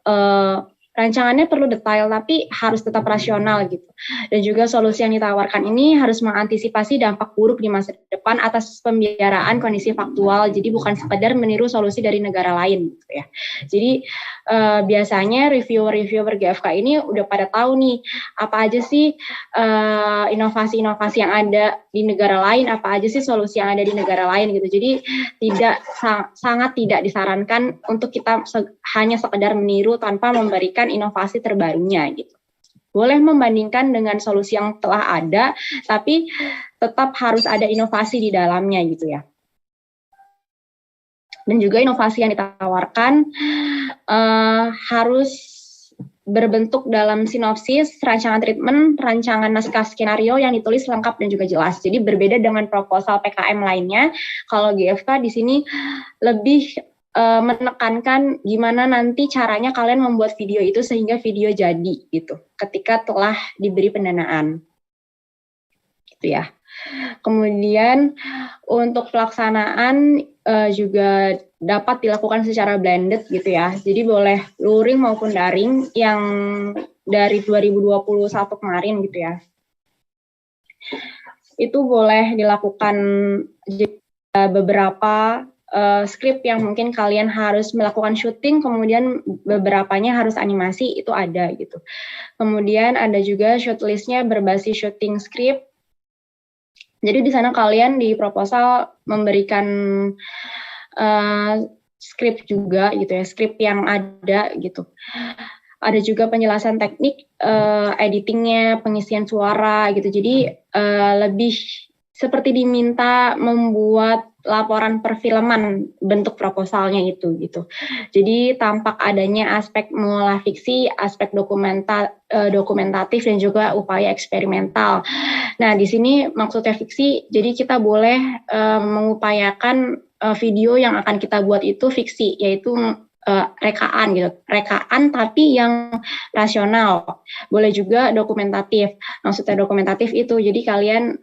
rancangannya perlu detail tapi harus tetap rasional gitu. Dan juga solusi yang ditawarkan ini harus mengantisipasi dampak buruk di masa depan atas pembiaraan kondisi faktual. Jadi bukan sekedar meniru solusi dari negara lain gitu ya. Jadi biasanya reviewer GFK ini udah pada tahu nih apa aja sih inovasi-inovasi yang ada di negara lain, apa aja sih solusi yang ada di negara lain gitu. Jadi sangat tidak disarankan untuk kita hanya sekedar meniru tanpa memberikan inovasi terbarunya gitu. Boleh membandingkan dengan solusi yang telah ada, tapi tetap harus ada inovasi di dalamnya gitu ya. Dan juga inovasi yang ditawarkan harus berbentuk dalam sinopsis, rancangan treatment, rancangan naskah skenario yang ditulis lengkap dan juga jelas. Jadi berbeda dengan proposal PKM lainnya, kalau GFK di sini lebih menekankan gimana nanti caranya kalian membuat video itu sehingga video jadi gitu ketika telah diberi pendanaan gitu ya. Kemudian untuk pelaksanaan juga dapat dilakukan secara blended gitu ya. Jadi boleh luring maupun daring yang dari 2021 kemarin gitu ya. Itu boleh dilakukan beberapa skrip yang mungkin kalian harus melakukan syuting, kemudian beberapanya harus animasi, itu ada gitu. Kemudian ada juga shortlistnya berbasis syuting skrip. Jadi di sana kalian di proposal memberikan skrip juga gitu ya, skrip yang ada gitu. Ada juga penjelasan teknik, editingnya, pengisian suara gitu. Jadi lebih seperti diminta membuat laporan perfilman bentuk proposalnya itu gitu. Jadi tampak adanya aspek mengolah fiksi, aspek dokumentatif dan juga upaya eksperimental. Nah, di sini maksudnya fiksi, jadi kita boleh mengupayakan video yang akan kita buat itu fiksi, yaitu rekaan gitu, rekaan tapi yang rasional. Boleh juga dokumentatif. Maksudnya dokumentatif itu jadi kalian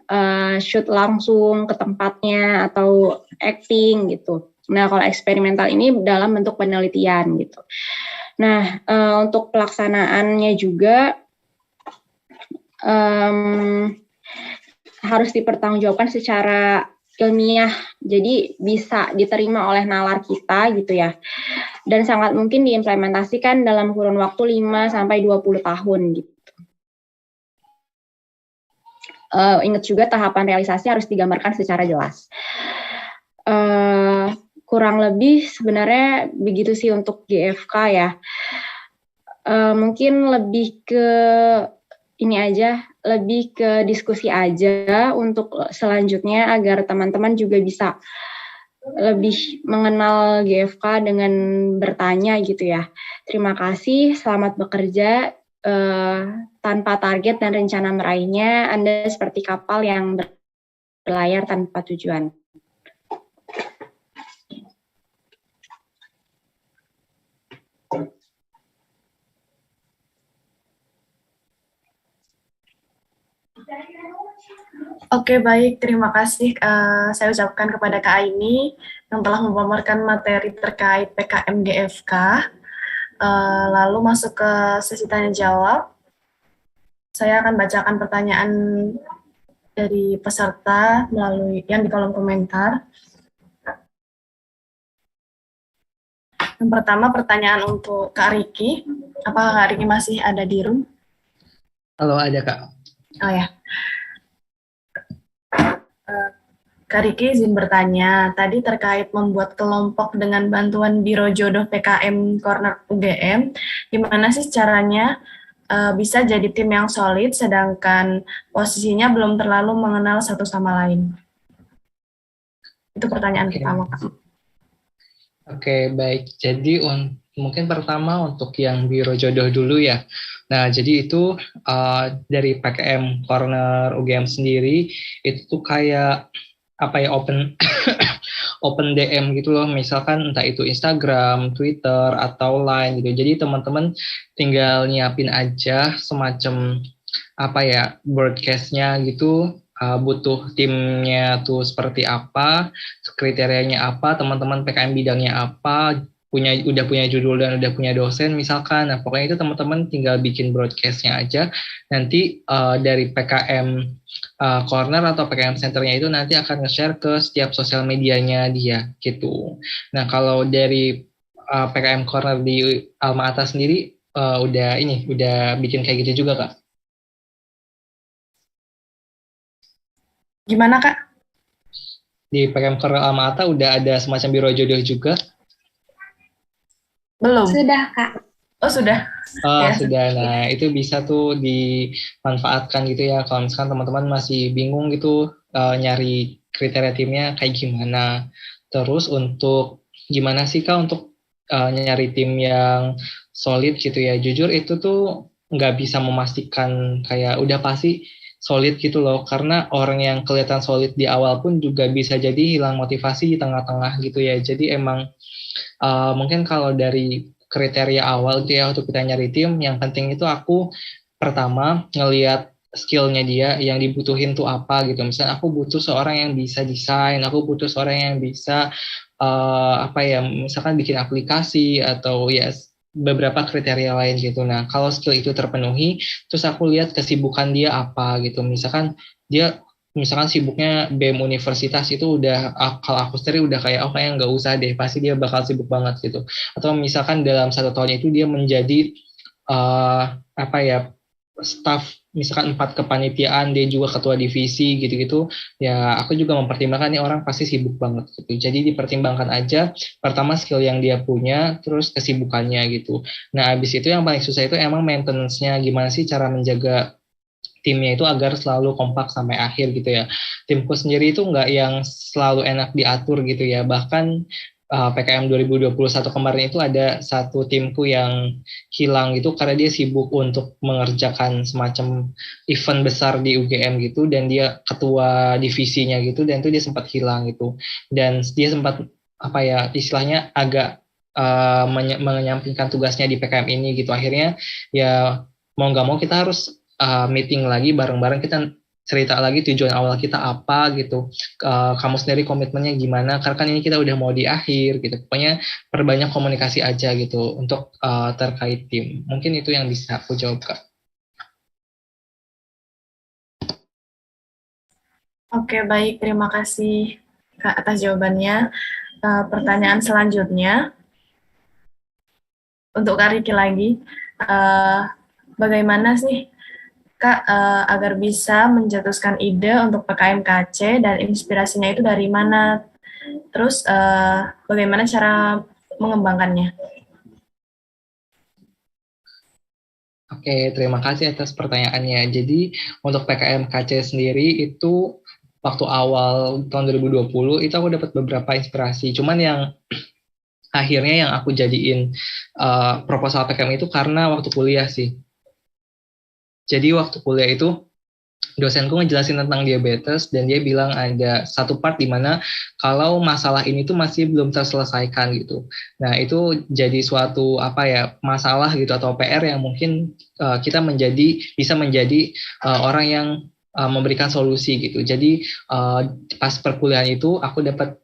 shoot langsung ke tempatnya atau acting gitu. Nah, kalau eksperimental ini dalam bentuk penelitian gitu. Nah, untuk pelaksanaannya juga harus dipertanggungjawabkan secara ilmiah, jadi bisa diterima oleh nalar kita gitu ya. Dan sangat mungkin diimplementasikan dalam kurun waktu 5-20 tahun gitu. Ingat juga tahapan realisasi harus digambarkan secara jelas. Kurang lebih sebenarnya begitu sih untuk GFK ya. Mungkin lebih ke ini aja, lebih ke diskusi aja untuk selanjutnya agar teman-teman juga bisa lebih mengenal GFK dengan bertanya gitu ya. Terima kasih, selamat bekerja. Tanpa target dan rencana meraihnya, Anda seperti kapal yang berlayar tanpa tujuan. Oke, baik. Terima kasih saya ucapkan kepada Kak Aini yang telah memaparkan materi terkait PKM GFK. Lalu masuk ke sesi tanya jawab. Saya akan bacakan pertanyaan dari peserta melalui yang di kolom komentar. Yang pertama pertanyaan untuk Kak Riki. Apakah Kak Riki masih ada di room? Halo, ada Kak. Oh ya. Kak Riki izin bertanya, tadi terkait membuat kelompok dengan bantuan Biro Jodoh PKM Corner UGM, gimana sih caranya bisa jadi tim yang solid sedangkan posisinya belum terlalu mengenal satu sama lain? Itu pertanyaan pertama, Kak. Oke, baik. Jadi mungkin pertama untuk yang Biro Jodoh dulu ya. Nah, jadi itu dari PKM Corner UGM sendiri, itu tuh kayak apa ya, open open DM gitu loh, misalkan entah itu Instagram, Twitter, atau Line gitu. Jadi teman-teman tinggal nyiapin aja semacam apa ya, broadcast-nya gitu, butuh timnya tuh seperti apa, kriterianya apa, teman-teman PKM bidangnya apa, udah punya judul dan udah punya dosen misalkan. Nah, pokoknya itu teman-teman tinggal bikin broadcast-nya aja. Nanti dari PKM corner atau PKM centernya itu nanti akan nge-share ke setiap sosial medianya dia gitu. Nah, kalau dari PKM corner di Alma Ata sendiri udah bikin kayak gitu juga, Kak. Gimana, Kak? Di PKM corner Alma Ata udah ada semacam biro jodoh juga? Belum. Sudah, Kak. Oh, sudah. Oh, Ya, sudah. Nah, itu bisa tuh dimanfaatkan gitu ya. Kalau misalkan teman-teman masih bingung gitu nyari kriteria timnya kayak gimana. Terus untuk gimana sih Kak untuk nyari tim yang solid gitu ya. Jujur itu tuh nggak bisa memastikan kayak udah pasti solid gitu loh. Karena orang yang kelihatan solid di awal pun juga bisa jadi hilang motivasi di tengah-tengah gitu ya. Jadi emang mungkin kalau dari kriteria awal itu ya untuk kita nyari tim, yang penting itu aku pertama ngelihat skillnya dia yang dibutuhin tuh apa gitu. Misalnya aku butuh seorang yang bisa desain, aku butuh seorang yang bisa apa ya, misalkan bikin aplikasi atau ya beberapa kriteria lain gitu. Nah, kalau skill itu terpenuhi, terus aku lihat kesibukan dia apa gitu. Misalkan sibuknya BEM universitas itu udah, kalau aku sendiri udah kayak oh kayaknya nggak usah deh, pasti dia bakal sibuk banget gitu. Atau misalkan dalam 1 tahun itu dia menjadi apa ya, staff misalkan 4 kepanitiaan, dia juga ketua divisi gitu-gitu, ya aku juga mempertimbangkan nih orang pasti sibuk banget gitu. Jadi dipertimbangkan aja pertama skill yang dia punya, terus kesibukannya gitu. Nah abis itu yang paling susah itu emang maintenance-nya, gimana sih cara menjaga timnya itu agar selalu kompak sampai akhir gitu ya. Timku sendiri itu nggak yang selalu enak diatur gitu ya. Bahkan PKM 2021 kemarin itu ada satu timku yang hilang gitu karena dia sibuk untuk mengerjakan semacam event besar di UGM gitu, dan dia ketua divisinya gitu, dan itu dia sempat hilang gitu. Dan dia sempat apa ya, istilahnya agak menyampingkan tugasnya di PKM ini gitu. Akhirnya ya mau nggak mau kita harus meeting lagi bareng-bareng, kita cerita lagi tujuan awal kita apa gitu, kamu sendiri komitmennya gimana, karena kan ini kita udah mau di akhir gitu. Pokoknya perbanyak komunikasi aja gitu untuk terkait tim. Mungkin itu yang bisa aku jawab, Kak. Oke, baik. Terima kasih Kak atas jawabannya. Pertanyaan selanjutnya untuk Kak Riki lagi. Bagaimana sih Kak agar bisa mencetuskan ide untuk PKMKC dan inspirasinya itu dari mana? Terus bagaimana cara mengembangkannya? Oke, terima kasih atas pertanyaannya. Jadi untuk PKMKC sendiri itu waktu awal tahun 2020 itu aku dapat beberapa inspirasi. Cuman yang akhirnya yang aku jadiin proposal PKM itu karena waktu kuliah sih. Jadi waktu kuliah itu dosenku ngejelasin tentang diabetes, dan dia bilang ada satu part di mana kalau masalah ini tuh masih belum terselesaikan gitu. Nah itu jadi suatu apa ya, masalah gitu atau PR yang mungkin kita bisa menjadi orang yang memberikan solusi gitu. Jadi pas perkuliahan itu aku dapat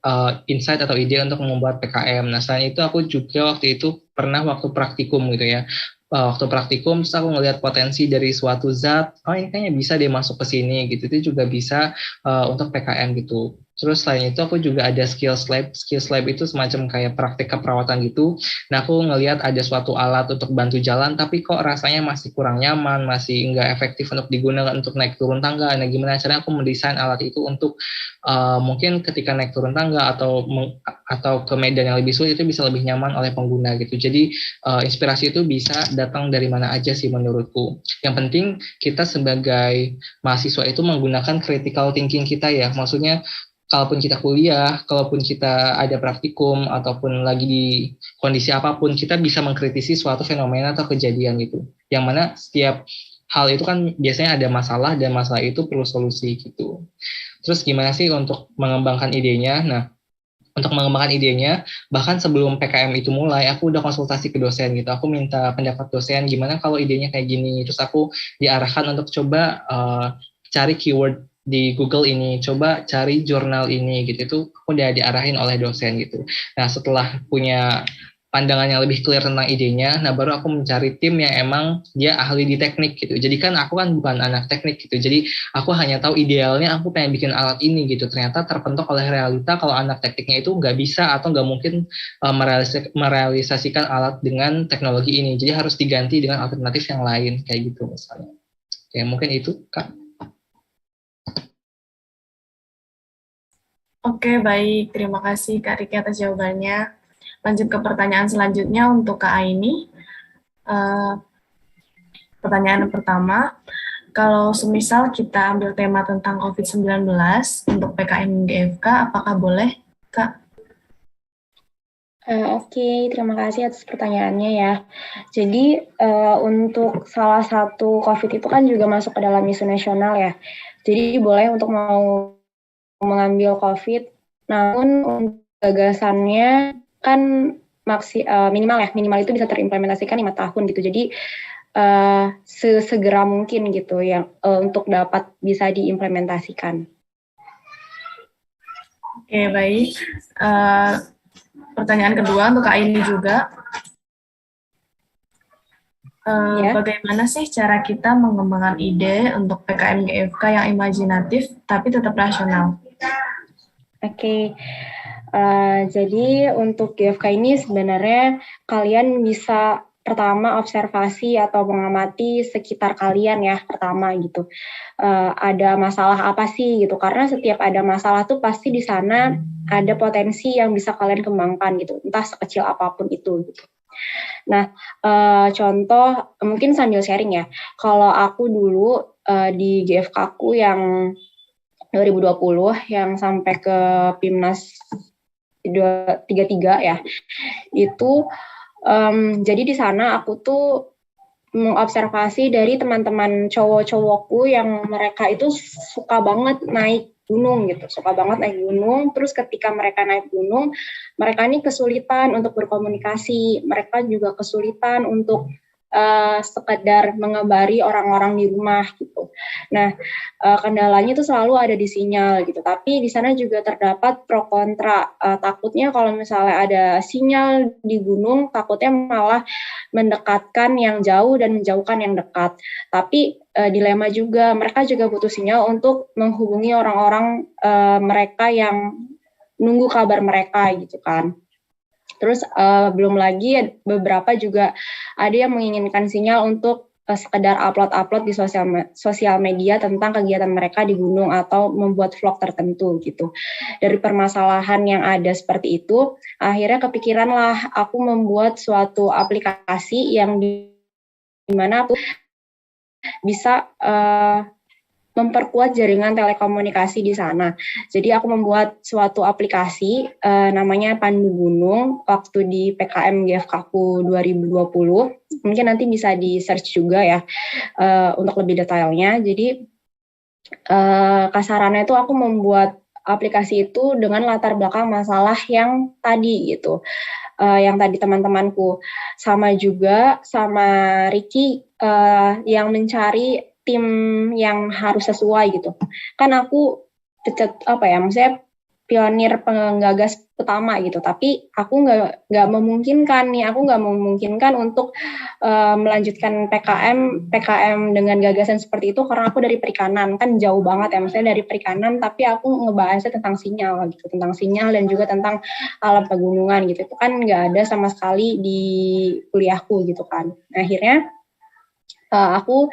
insight atau ide untuk membuat PKM. Nah selain itu aku juga waktu itu pernah waktu praktikum gitu ya. Waktu praktikum terus aku ngelihat potensi dari suatu zat, oh ini kayaknya bisa deh masuk ke sini gitu. Itu juga bisa untuk PKM gitu. Terus selain itu aku juga ada skills lab itu semacam kayak praktik keperawatan gitu. Nah aku ngelihat ada suatu alat untuk bantu jalan, tapi kok rasanya masih kurang nyaman, masih nggak efektif untuk digunakan untuk naik turun tangga. Nah gimana caranya aku mendesain alat itu untuk mungkin ketika naik turun tangga atau ke medan yang lebih sulit itu bisa lebih nyaman oleh pengguna gitu. Jadi inspirasi itu bisa datang dari mana aja sih menurutku. Yang penting kita sebagai mahasiswa itu menggunakan critical thinking kita ya. Maksudnya kalaupun kita kuliah, kalaupun kita ada praktikum, ataupun lagi di kondisi apapun, kita bisa mengkritisi suatu fenomena atau kejadian gitu. Yang mana setiap hal itu kan biasanya ada masalah, dan masalah itu perlu solusi gitu. Terus gimana sih untuk mengembangkan idenya? Nah, untuk mengembangkan idenya, bahkan sebelum PKM itu mulai, aku udah konsultasi ke dosen gitu. Aku minta pendapat dosen, gimana kalau idenya kayak gini. Terus aku diarahkan untuk coba cari keyword di Google ini, coba cari jurnal ini gitu. Itu aku udah diarahin oleh dosen gitu. Nah, setelah punya pandangan yang lebih clear tentang idenya, nah baru aku mencari tim yang emang dia ahli di teknik gitu. Jadi kan aku kan bukan anak teknik gitu. Jadi aku hanya tahu idealnya aku pengen bikin alat ini gitu. Ternyata terpentok oleh realita kalau anak tekniknya itu nggak bisa atau nggak mungkin merealisasikan alat dengan teknologi ini. Jadi harus diganti dengan alternatif yang lain kayak gitu misalnya. Ya mungkin itu Kak. Oke, baik. Terima kasih Kak Riki atas jawabannya. Lanjut ke pertanyaan selanjutnya untuk Kak Aini. Pertanyaan pertama, kalau semisal kita ambil tema tentang COVID-19 untuk PKM GFK, apakah boleh, Kak? Oke, terima kasih atas pertanyaannya ya. Jadi untuk salah satu COVID itu kan juga masuk ke dalam isu nasional ya. Jadi boleh untuk mau mengambil COVID, namun untuk gagasannya kan minimal itu bisa terimplementasikan 5 tahun gitu. Jadi sesegera mungkin gitu yang untuk dapat bisa diimplementasikan. Oke, baik. Pertanyaan kedua untuk Kak Aini juga. Bagaimana sih cara kita mengembangkan ide untuk PKM GFK yang imajinatif tapi tetap rasional? Oke. Jadi untuk GFK ini sebenarnya kalian bisa pertama observasi atau mengamati sekitar kalian ya pertama gitu. Ada masalah apa sih gitu, karena setiap ada masalah tuh pasti di sana ada potensi yang bisa kalian kembangkan gitu, entah sekecil apapun itu gitu. Nah, contoh mungkin sambil sharing ya. Kalau aku dulu di GFK aku yang 2020 yang sampai ke PIMNAS 33 ya, itu jadi di sana aku tuh mengobservasi dari teman-teman cowok-cowokku yang mereka itu suka banget naik gunung gitu, suka banget naik gunung. Terus ketika mereka naik gunung, mereka ini kesulitan untuk berkomunikasi, mereka juga kesulitan untuk sekedar mengabari orang-orang di rumah gitu. Nah, kendalanya itu selalu ada di sinyal gitu. Tapi di sana juga terdapat pro kontra. Takutnya kalau misalnya ada sinyal di gunung, takutnya malah mendekatkan yang jauh dan menjauhkan yang dekat. Tapi dilema juga, mereka juga butuh sinyal untuk menghubungi orang-orang mereka yang nunggu kabar mereka gitu kan. Terus belum lagi beberapa juga ada yang menginginkan sinyal untuk sekedar upload di sosial media tentang kegiatan mereka di gunung atau membuat vlog tertentu gitu. Dari permasalahan yang ada seperti itu, akhirnya kepikiranlah aku membuat suatu aplikasi yang dimana aku bisa memperkuat jaringan telekomunikasi di sana. Jadi aku membuat suatu aplikasi namanya Pandu Gunung waktu di PKM GFK-ku 2020. Mungkin nanti bisa di-search juga ya untuk lebih detailnya. Jadi kasarannya itu aku membuat aplikasi itu dengan latar belakang masalah yang tadi gitu. Yang tadi teman-temanku. Sama juga sama Ricky yang mencari tim yang harus sesuai gitu. Kan aku maksudnya pionir penggagas utama gitu, tapi aku nggak memungkinkan untuk melanjutkan PKM dengan gagasan seperti itu karena aku dari perikanan, kan jauh banget ya, maksudnya dari perikanan tapi aku ngebahasnya tentang sinyal dan juga tentang alam pegunungan gitu, itu kan nggak ada sama sekali di kuliahku gitu kan. Nah, akhirnya aku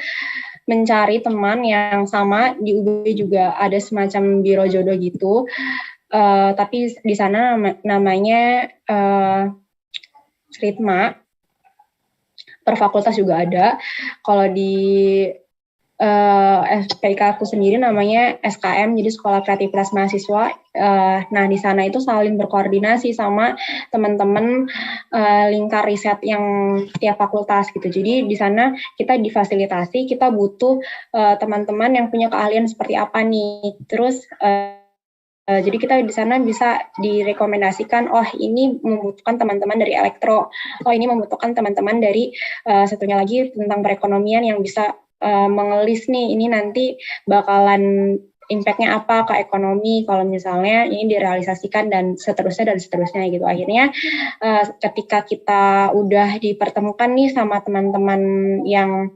mencari teman yang sama di UB juga ada semacam biro jodoh gitu. Tapi di sana namanya Ritma, per fakultas juga ada. Kalau di SPK aku sendiri namanya SKM, jadi Sekolah Kreativitas Mahasiswa. Nah, di sana itu saling berkoordinasi sama teman-teman lingkar riset yang tiap fakultas gitu. Jadi di sana kita difasilitasi, kita butuh teman-teman yang punya keahlian seperti apa nih. Terus jadi kita di sana bisa direkomendasikan, oh ini membutuhkan teman-teman dari elektro, oh ini membutuhkan teman-teman dari satunya lagi tentang perekonomian yang bisa mengelis nih, ini nanti bakalan impact-nya apa ke ekonomi kalau misalnya ini direalisasikan dan seterusnya gitu. Akhirnya ketika kita udah dipertemukan nih sama teman-teman yang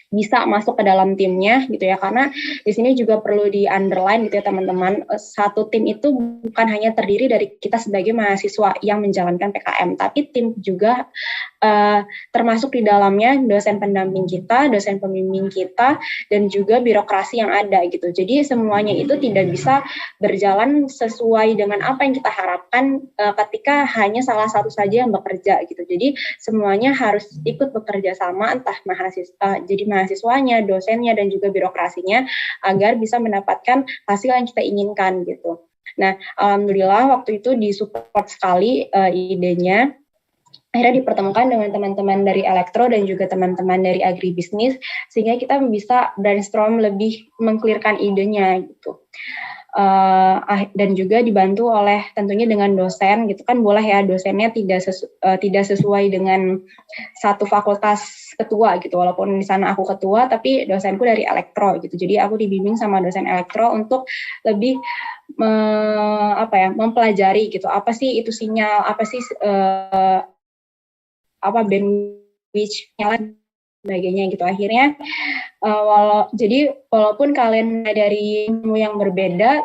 bisa masuk ke dalam timnya gitu ya, karena di sini juga perlu di underline gitu ya teman-teman, satu tim itu bukan hanya terdiri dari kita sebagai mahasiswa yang menjalankan PKM, tapi tim juga termasuk di dalamnya dosen pendamping kita, dosen pembimbing kita, dan juga birokrasi yang ada gitu. Jadi semuanya itu tidak bisa berjalan sesuai dengan apa yang kita harapkan ketika hanya salah satu saja yang bekerja gitu. Jadi semuanya harus ikut bekerja sama, entah jadi mahasiswanya, dosennya, dan juga birokrasinya agar bisa mendapatkan hasil yang kita inginkan gitu. Nah, alhamdulillah waktu itu disupport sekali idenya. Akhirnya dipertemukan dengan teman-teman dari elektro dan juga teman-teman dari agribisnis, sehingga kita bisa brainstorm lebih mengklirkan idenya gitu. Dan juga dibantu oleh tentunya dengan dosen gitu kan, boleh ya dosennya tidak sesuai dengan satu fakultas ketua gitu, walaupun di sana aku ketua tapi dosenku dari elektro gitu, jadi aku dibimbing sama dosen elektro untuk lebih mempelajari gitu, apa sih itu sinyal, apa sih bandwidth-nya sebagainya gitu. Akhirnya jadi walaupun kalian dari ilmu yang berbeda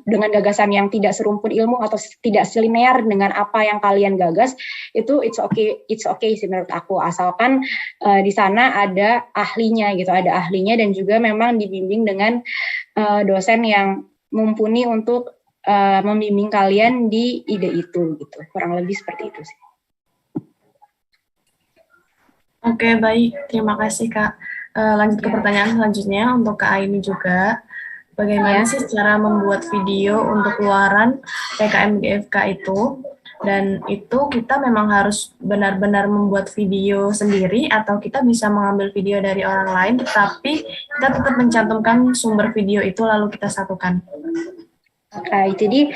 dengan gagasan yang tidak serumpun ilmu atau tidak selinear dengan apa yang kalian gagas, itu it's okay sih menurut aku, asalkan di sana ada ahlinya gitu, ada ahlinya dan juga memang dibimbing dengan dosen yang mumpuni untuk membimbing kalian di ide itu gitu. Kurang lebih seperti itu sih. Oke, baik. Terima kasih, Kak. Lanjut ke pertanyaan selanjutnya untuk Kak Aini juga. Bagaimana sih cara membuat video untuk keluaran PKM GFK itu? Dan itu kita memang harus benar-benar membuat video sendiri atau kita bisa mengambil video dari orang lain, tetapi kita tetap mencantumkan sumber video itu lalu kita satukan. Oke, jadi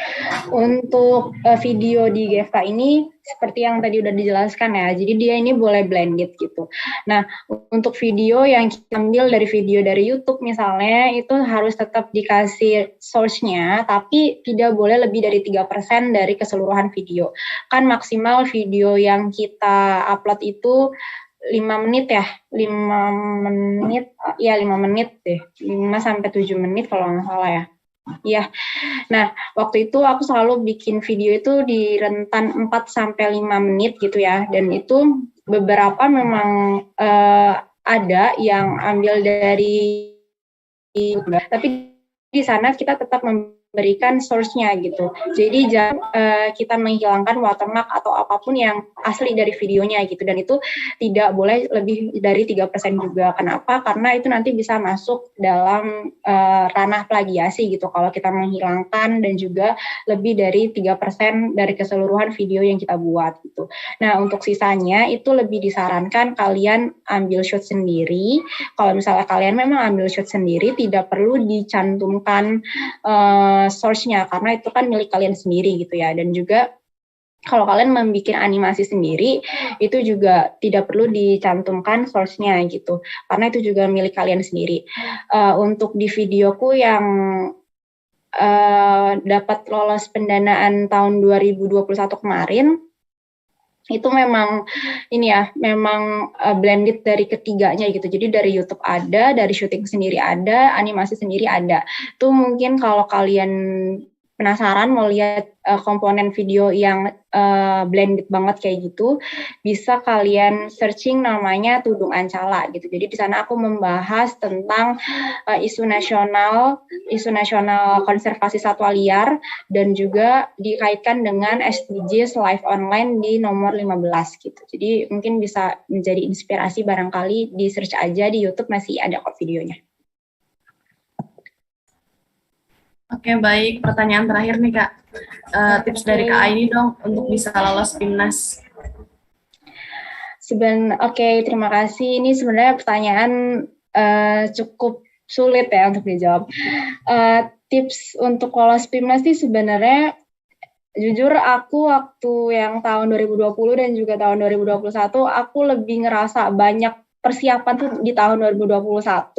untuk video di GFK ini seperti yang tadi udah dijelaskan ya, jadi dia ini boleh blended gitu. Nah, untuk video yang kita ambil dari video dari YouTube misalnya, itu harus tetap dikasih source-nya, tapi tidak boleh lebih dari 3% dari keseluruhan video. Kan maksimal video yang kita upload itu 5 menit ya, 5 menit deh, 5-7 menit kalau nggak salah ya. Iya. Nah, waktu itu aku selalu bikin video itu di rentan 4-5 menit gitu ya. Dan itu beberapa memang ada yang ambil dari, tapi di sana kita tetap memberikan source-nya gitu. Jadi jangan kita menghilangkan watermark atau apapun yang asli dari videonya gitu. Dan itu tidak boleh lebih dari 3% juga. Kenapa? Karena itu nanti bisa masuk dalam ranah plagiasi gitu kalau kita menghilangkan dan juga lebih dari 3% dari keseluruhan video yang kita buat gitu. Nah, untuk sisanya itu lebih disarankan kalian ambil shoot sendiri. Kalau misalnya kalian memang ambil shoot sendiri, tidak perlu dicantumkan source-nya karena itu kan milik kalian sendiri gitu ya. Dan juga kalau kalian membuat animasi sendiri itu juga tidak perlu dicantumkan source-nya gitu karena itu juga milik kalian sendiri. Untuk di videoku yang dapat lolos pendanaan tahun 2021 kemarin, itu memang ini ya, memang blended dari ketiganya gitu. Jadi dari YouTube ada, dari syuting sendiri ada, animasi sendiri ada. Itu mungkin kalau kalian penasaran mau lihat komponen video yang blended banget kayak gitu, bisa kalian searching namanya Tudung Ancala gitu. Jadi di sana aku membahas tentang isu nasional konservasi satwa liar, dan juga dikaitkan dengan SDGs live online di nomor 15 gitu. Jadi mungkin bisa menjadi inspirasi, barangkali di search aja di YouTube masih ada kok videonya. Oke, baik. Pertanyaan terakhir nih, Kak. Tips dari Kak Aini dong untuk bisa lolos PIMNAS. Oke, terima kasih. Ini sebenarnya pertanyaan cukup sulit ya untuk dijawab. Tips untuk lolos PIMNAS sih sebenarnya, jujur aku waktu yang tahun 2020 dan juga tahun 2021, aku lebih ngerasa banyak persiapan tuh di tahun 2021.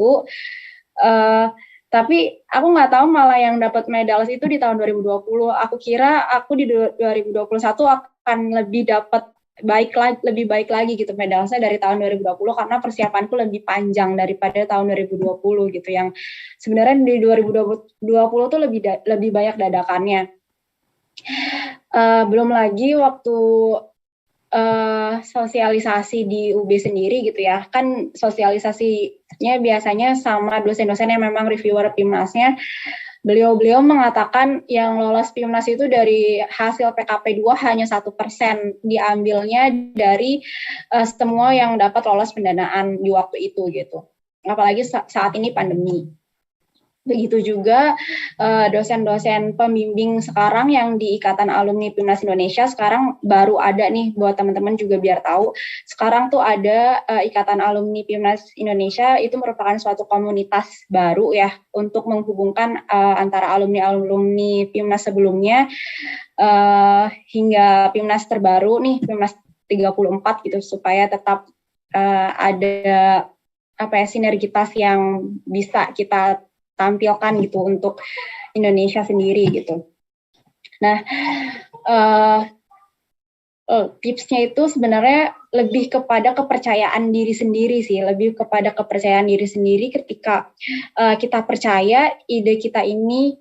Tapi aku nggak tahu malah yang dapat medal itu di tahun 2020. Aku kira aku di 2021 akan lebih baik lagi gitu medal saya dari tahun 2020, karena persiapanku lebih panjang daripada tahun 2020 gitu, yang sebenarnya di 2020 tuh lebih banyak dadakannya. Belum lagi waktu sosialisasi di UB sendiri gitu ya, kan sosialisasinya biasanya sama dosen-dosen yang memang reviewer PIMNAS-nya. Beliau mengatakan yang lolos PIMNAS itu dari hasil PKP 2 hanya 1%, diambilnya dari semua yang dapat lolos pendanaan di waktu itu gitu. Apalagi saat ini pandemi. Begitu juga dosen-dosen pembimbing sekarang yang di Ikatan Alumni PIMNAS Indonesia sekarang baru ada nih, buat teman-teman juga biar tahu. Sekarang tuh ada Ikatan Alumni PIMNAS Indonesia, itu merupakan suatu komunitas baru ya untuk menghubungkan antara alumni-alumni PIMNAS sebelumnya hingga PIMNAS terbaru nih, PIMNAS 34 gitu, supaya tetap ada sinergitas yang bisa kita tampilkan gitu untuk Indonesia sendiri gitu. Nah, tipsnya itu sebenarnya lebih kepada kepercayaan diri sendiri sih, ketika kita percaya ide kita ini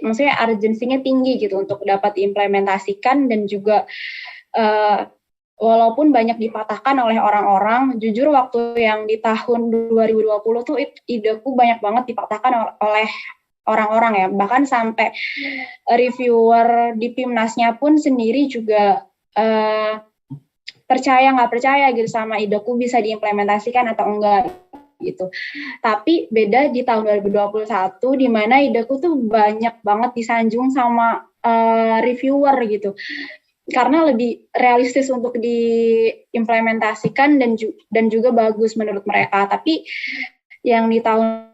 maksudnya urgensinya tinggi gitu untuk dapat diimplementasikan, dan juga walaupun banyak dipatahkan oleh orang-orang, jujur waktu yang di tahun 2020 tuh ideku banyak banget dipatahkan oleh orang-orang ya, bahkan sampai reviewer di PIMNAS-nya pun sendiri juga percaya nggak percaya gitu sama ideku bisa diimplementasikan atau enggak gitu. Tapi beda di tahun 2021 di mana ideku tuh banyak banget disanjung sama reviewer gitu, karena lebih realistis untuk diimplementasikan dan juga bagus menurut mereka. Tapi yang di tahun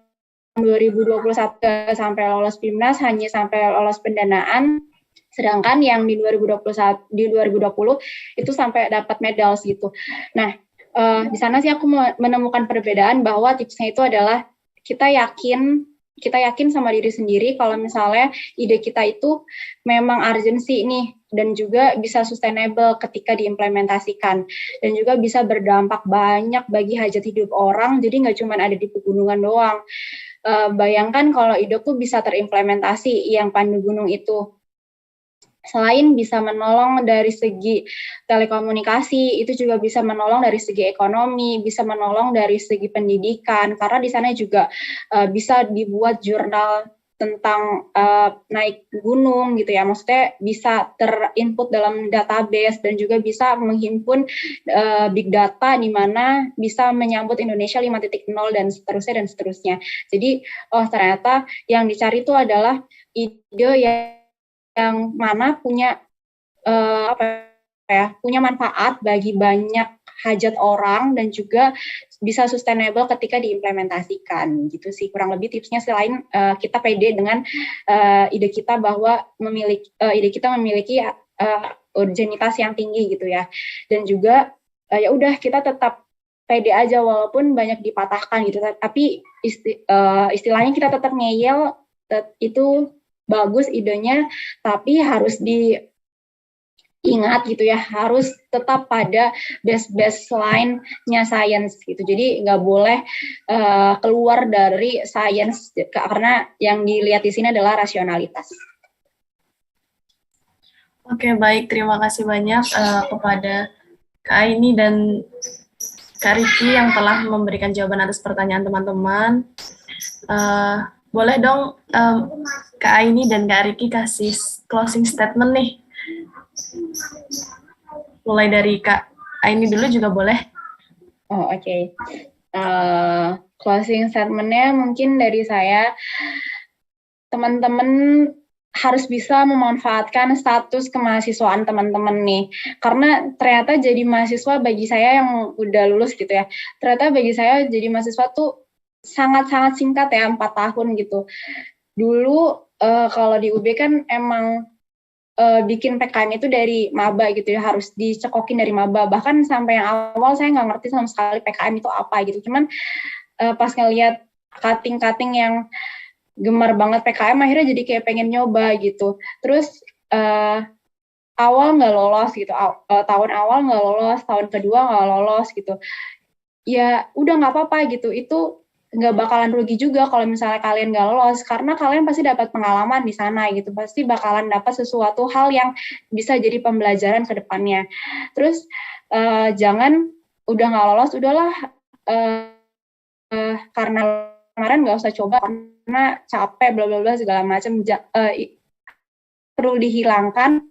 2021 sampai lolos PIMNAS hanya sampai lolos pendanaan, sedangkan yang di 2020 itu sampai dapat medal gitu. Nah, di sana sih aku menemukan perbedaan bahwa tipsnya itu adalah kita yakin sama diri sendiri kalau misalnya ide kita itu memang urgensi nih, dan juga bisa sustainable ketika diimplementasikan, dan juga bisa berdampak banyak bagi hajat hidup orang, jadi nggak cuma ada di pegunungan doang. Bayangkan kalau ideku bisa terimplementasi yang Pandu Gunung itu, selain bisa menolong dari segi telekomunikasi, itu juga bisa menolong dari segi ekonomi, bisa menolong dari segi pendidikan, karena di sana juga bisa dibuat jurnal tentang naik gunung gitu ya, maksudnya bisa terinput dalam database, dan juga bisa menghimpun big data di mana bisa menyambut Indonesia 5.0 dan seterusnya. Jadi ternyata yang dicari itu adalah ide yang mana punya punya manfaat bagi banyak hajat orang, dan juga bisa sustainable ketika diimplementasikan gitu sih kurang lebih tipsnya, selain kita pede dengan ide kita bahwa ide kita memiliki urgenitas yang tinggi gitu ya, dan juga ya udah kita tetap pede aja walaupun banyak dipatahkan gitu, tapi istilahnya kita tetap ngeyel itu bagus idenya, tapi harus diingat gitu ya, harus tetap pada baseline-nya sains gitu. Jadi nggak boleh keluar dari sains karena yang dilihat di sini adalah rasionalitas. Oke, baik. Terima kasih banyak kepada Kak Aini dan Kak Riki yang telah memberikan jawaban atas pertanyaan teman-teman. Boleh dong Kak Aini dan Kak Riki kasih closing statement nih. Mulai dari Kak Aini dulu juga boleh. Oh, oke. Closing statement-nya mungkin dari saya, teman-teman harus bisa memanfaatkan status kemahasiswaan teman-teman nih. Karena ternyata jadi mahasiswa bagi saya yang udah lulus gitu ya, ternyata bagi saya jadi mahasiswa tuh sangat-sangat singkat ya, 4 tahun gitu. Dulu kalau di UB kan emang bikin PKM itu dari maba gitu ya, harus dicekokin dari maba. Bahkan sampai yang awal saya nggak ngerti sama sekali PKM itu apa gitu. Cuman pas ngeliat cutting-cutting yang gemar banget PKM, akhirnya jadi kayak pengen nyoba gitu. Terus awal nggak lolos gitu, tahun awal nggak lolos, tahun kedua nggak lolos gitu. Ya udah nggak apa-apa gitu, itu nggak bakalan rugi juga kalau misalnya kalian nggak lolos, karena kalian pasti dapat pengalaman di sana gitu, pasti bakalan dapat sesuatu hal yang bisa jadi pembelajaran ke depannya. Terus jangan udah nggak lolos, udahlah karena kemarin nggak usah coba karena capek bla bla bla segala macam, perlu dihilangkan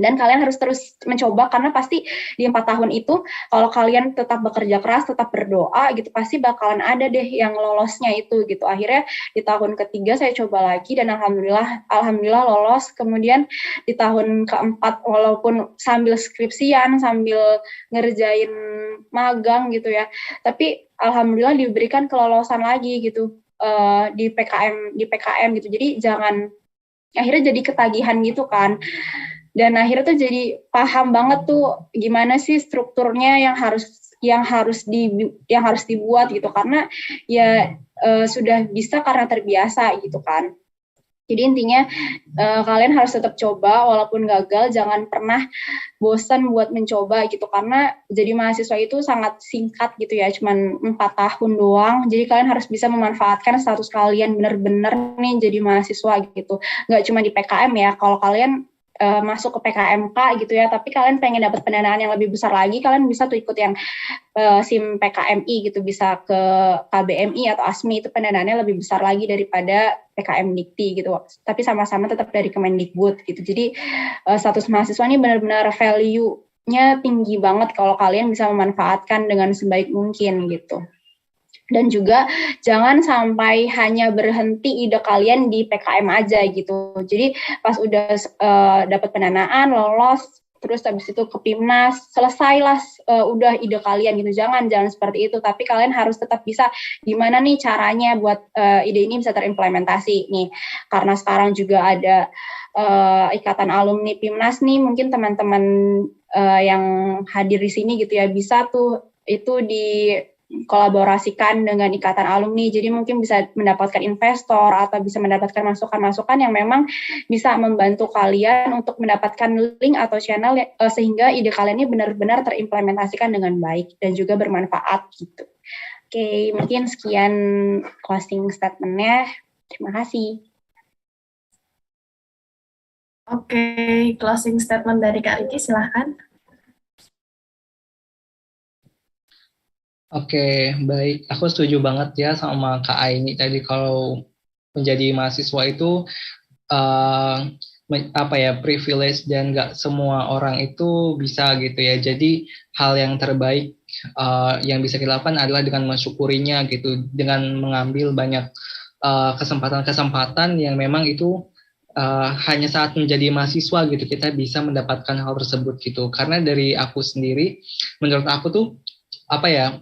dan kalian harus terus mencoba, karena pasti di 4 tahun itu kalau kalian tetap bekerja keras, tetap berdoa gitu, pasti bakalan ada deh yang lolosnya itu gitu. Akhirnya di tahun ketiga saya coba lagi dan alhamdulillah lolos. Kemudian di tahun keempat walaupun sambil skripsian, sambil ngerjain magang gitu ya, tapi alhamdulillah diberikan kelolosan lagi gitu di PKM gitu. Jadi jangan, akhirnya jadi ketagihan gitu kan. Dan akhirnya tuh jadi paham banget tuh gimana sih strukturnya yang harus dibuat gitu, karena ya sudah bisa karena terbiasa gitu kan. Jadi intinya kalian harus tetap coba walaupun gagal, jangan pernah bosan buat mencoba gitu, karena jadi mahasiswa itu sangat singkat gitu ya, cuman 4 tahun doang. Jadi kalian harus bisa memanfaatkan status kalian benar-benar nih jadi mahasiswa gitu. Nggak cuma di PKM ya, kalau kalian masuk ke PKMK gitu ya, tapi kalian pengen dapat pendanaan yang lebih besar lagi, kalian bisa tuh ikut yang SIM PKMI gitu, bisa ke KBMI atau ASMI, itu pendanaannya lebih besar lagi daripada PKM Dikti gitu, tapi sama-sama tetap dari Kemendikbud gitu. Jadi status mahasiswa ini benar-benar value-nya tinggi banget kalau kalian bisa memanfaatkan dengan sebaik mungkin gitu. Dan juga jangan sampai hanya berhenti ide kalian di PKM aja gitu. Jadi pas udah dapat pendanaan, lolos, terus habis itu ke PIMNAS, selesailah udah ide kalian gitu. Jangan seperti itu, tapi kalian harus tetap bisa gimana nih caranya buat ide ini bisa terimplementasi nih. Karena sekarang juga ada ikatan alumni PIMNAS nih, mungkin teman-teman yang hadir di sini gitu ya, bisa tuh itu kolaborasikan dengan ikatan alumni, jadi mungkin bisa mendapatkan investor atau bisa mendapatkan masukan-masukan yang memang bisa membantu kalian untuk mendapatkan link atau channel sehingga ide kalian ini benar-benar terimplementasikan dengan baik dan juga bermanfaat gitu. Oke, mungkin sekian closing statement-nya. Terima kasih. Oke, closing statement dari Kak Riki, silahkan. Oke, baik. Aku setuju banget ya sama Kak Aini tadi, kalau menjadi mahasiswa itu privilege dan nggak semua orang itu bisa gitu ya. Jadi hal yang terbaik yang bisa kita lakukan adalah dengan mensyukurinya gitu, dengan mengambil banyak kesempatan-kesempatan yang memang itu hanya saat menjadi mahasiswa gitu kita bisa mendapatkan hal tersebut gitu. Karena dari aku sendiri, menurut aku tuh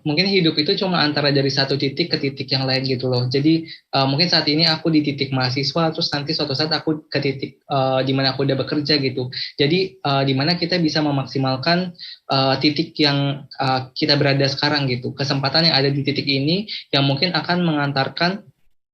mungkin hidup itu cuma antara dari satu titik ke titik yang lain gitu loh. Jadi mungkin saat ini aku di titik mahasiswa, terus nanti suatu saat aku ke titik di mana aku udah bekerja gitu. Jadi di mana kita bisa memaksimalkan titik yang kita berada sekarang gitu. Kesempatan yang ada di titik ini yang mungkin akan mengantarkan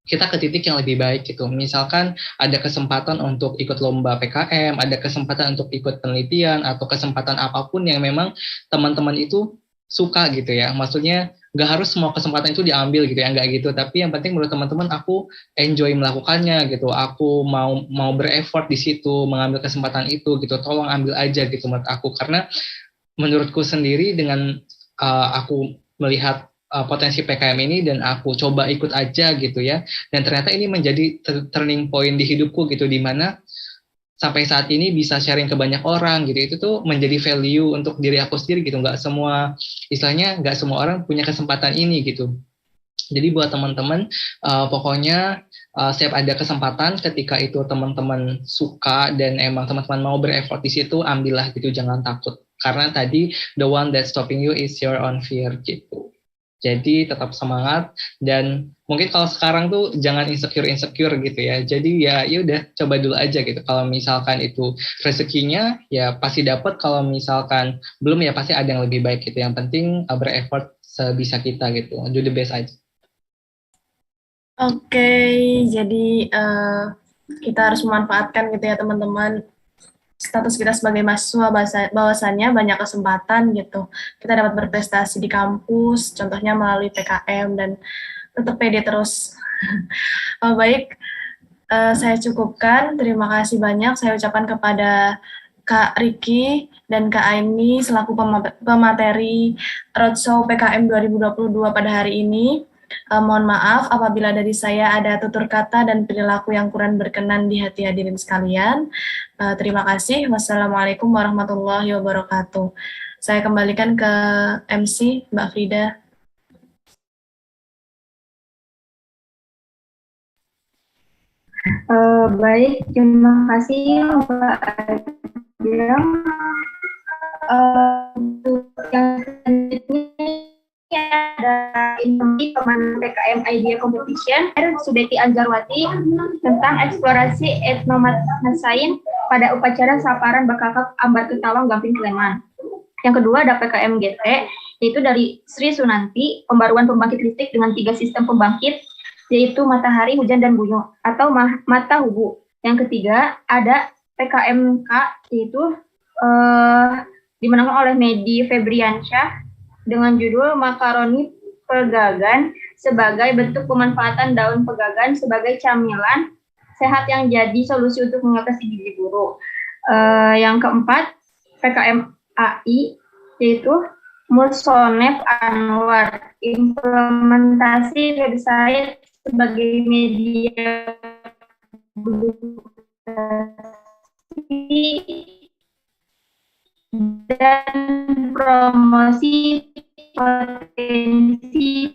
kita ke titik yang lebih baik gitu. Misalkan ada kesempatan untuk ikut lomba PKM, ada kesempatan untuk ikut penelitian, atau kesempatan apapun yang memang teman-teman itu suka gitu ya. Maksudnya nggak harus semua kesempatan itu diambil gitu ya, nggak gitu. Tapi yang penting menurut teman-teman aku enjoy melakukannya gitu. Aku mau bereffort di situ, mengambil kesempatan itu gitu. Tolong ambil aja gitu menurut aku. Karena menurutku sendiri dengan aku melihat potensi PKM ini dan aku coba ikut aja gitu ya, dan ternyata ini menjadi turning point di hidupku gitu, di mana sampai saat ini bisa sharing ke banyak orang gitu. Itu tuh menjadi value untuk diri aku sendiri gitu. Nggak semua, istilahnya nggak semua orang punya kesempatan ini gitu. Jadi buat teman-teman, pokoknya setiap ada kesempatan, ketika itu teman-teman suka dan emang teman-teman mau bereffort di situ, ambillah gitu, jangan takut. Karena tadi the one that stopping you is your own fear gitu. Jadi tetap semangat, dan mungkin kalau sekarang tuh jangan insecure gitu ya. Jadi ya udah coba dulu aja gitu. Kalau misalkan itu rezekinya ya pasti dapat, kalau misalkan belum ya pasti ada yang lebih baik gitu. Yang penting bereffort sebisa kita gitu. Do the best aja. Oke, jadi kita harus memanfaatkan gitu ya teman-teman, status kita sebagai mahasiswa, bahwasannya banyak kesempatan gitu. Kita dapat berprestasi di kampus, contohnya melalui PKM, dan tetap pede terus. Baik, saya cukupkan. Terima kasih banyak saya ucapkan kepada Kak Riki dan Kak Aini selaku pemateri Roadshow PKM 2022 pada hari ini. Mohon maaf apabila dari saya ada tutur kata dan perilaku yang kurang berkenan di hati hadirin sekalian. Terima kasih. Wassalamualaikum warahmatullahi wabarakatuh. Saya kembalikan ke MC, Mbak Frida. Baik, terima kasih Mbak Ajeng. Untuk yang selanjutnya ada informasi pemenang PKM Idea Competition Sudeti Anjarwati tentang eksplorasi etnomasain pada upacara Saparan Bakakak Ambar Ketawang Gamping Sleman. Yang kedua ada PKM GT, yaitu dari Sri Sunanti, pembaruan pembangkit listrik dengan 3 sistem pembangkit, yaitu matahari, hujan, dan buyung, atau mata hubu. Yang ketiga ada PKMK, yaitu dimenangkan oleh Medi Febriansyah dengan judul Makaroni Pegagan sebagai bentuk pemanfaatan daun pegagan sebagai camilan sehat yang jadi solusi untuk mengatasi gizi buruk. Yang keempat, PKM AI, yaitu Musonef Anwar, implementasi website sebagai media dan promosi potensi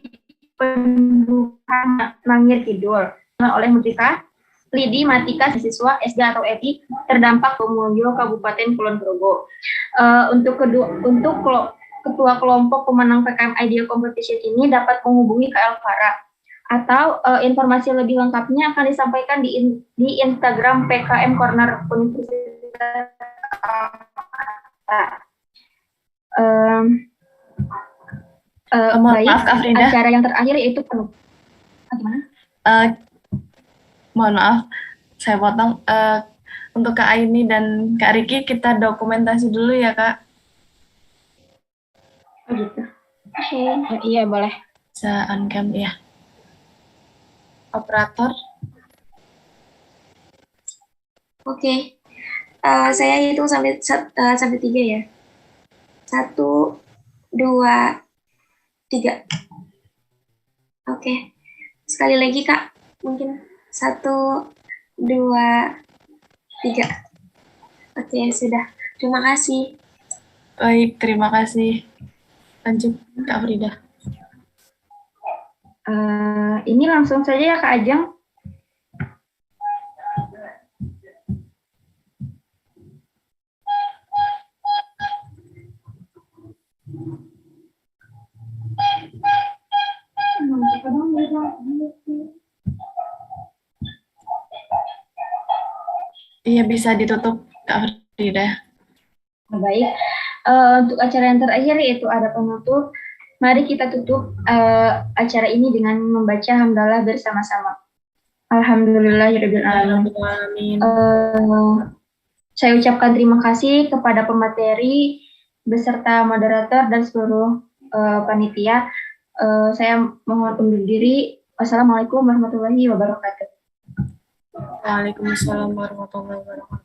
pendudukan Nangir Kidul oleh Mudrika Lidi Matika, siswa SD atau EPI terdampak Pemulyo Kabupaten Kulon Progo. Untuk ketua kelompok pemenang PKM Idea Competition ini dapat menghubungi ke Elvara, atau informasi lebih lengkapnya akan disampaikan di Instagram PKM Corner Universitas. Mohon maaf Kak Frida. Acara yang terakhir yaitu gimana? Mohon maaf, saya potong. Untuk Kak Aini dan Kak Riki, kita dokumentasi dulu ya Kak. Oh gitu. Iya boleh. Bisa on cam ya. Operator. Oke. Saya hitung sampai 3 ya. 1, 2, 3. Oke. Sekali lagi Kak, mungkin 1, 2, 3. Oke, sudah. Terima kasih. Baik, terima kasih. Lanjut Kak Frida. Ini langsung saja ya Kak Ajeng. Iya, bisa ditutup Kak Frida. Baik, untuk acara yang terakhir yaitu ada penutup. Mari kita tutup acara ini dengan membaca hamdalah bersama-sama. Alhamdulillahirabbil alamin. Amin. Saya ucapkan terima kasih kepada pemateri beserta moderator dan seluruh panitia. Saya mohon undur diri. Wassalamualaikum warahmatullahi wabarakatuh. Waalaikumsalam warahmatullahi wabarakatuh.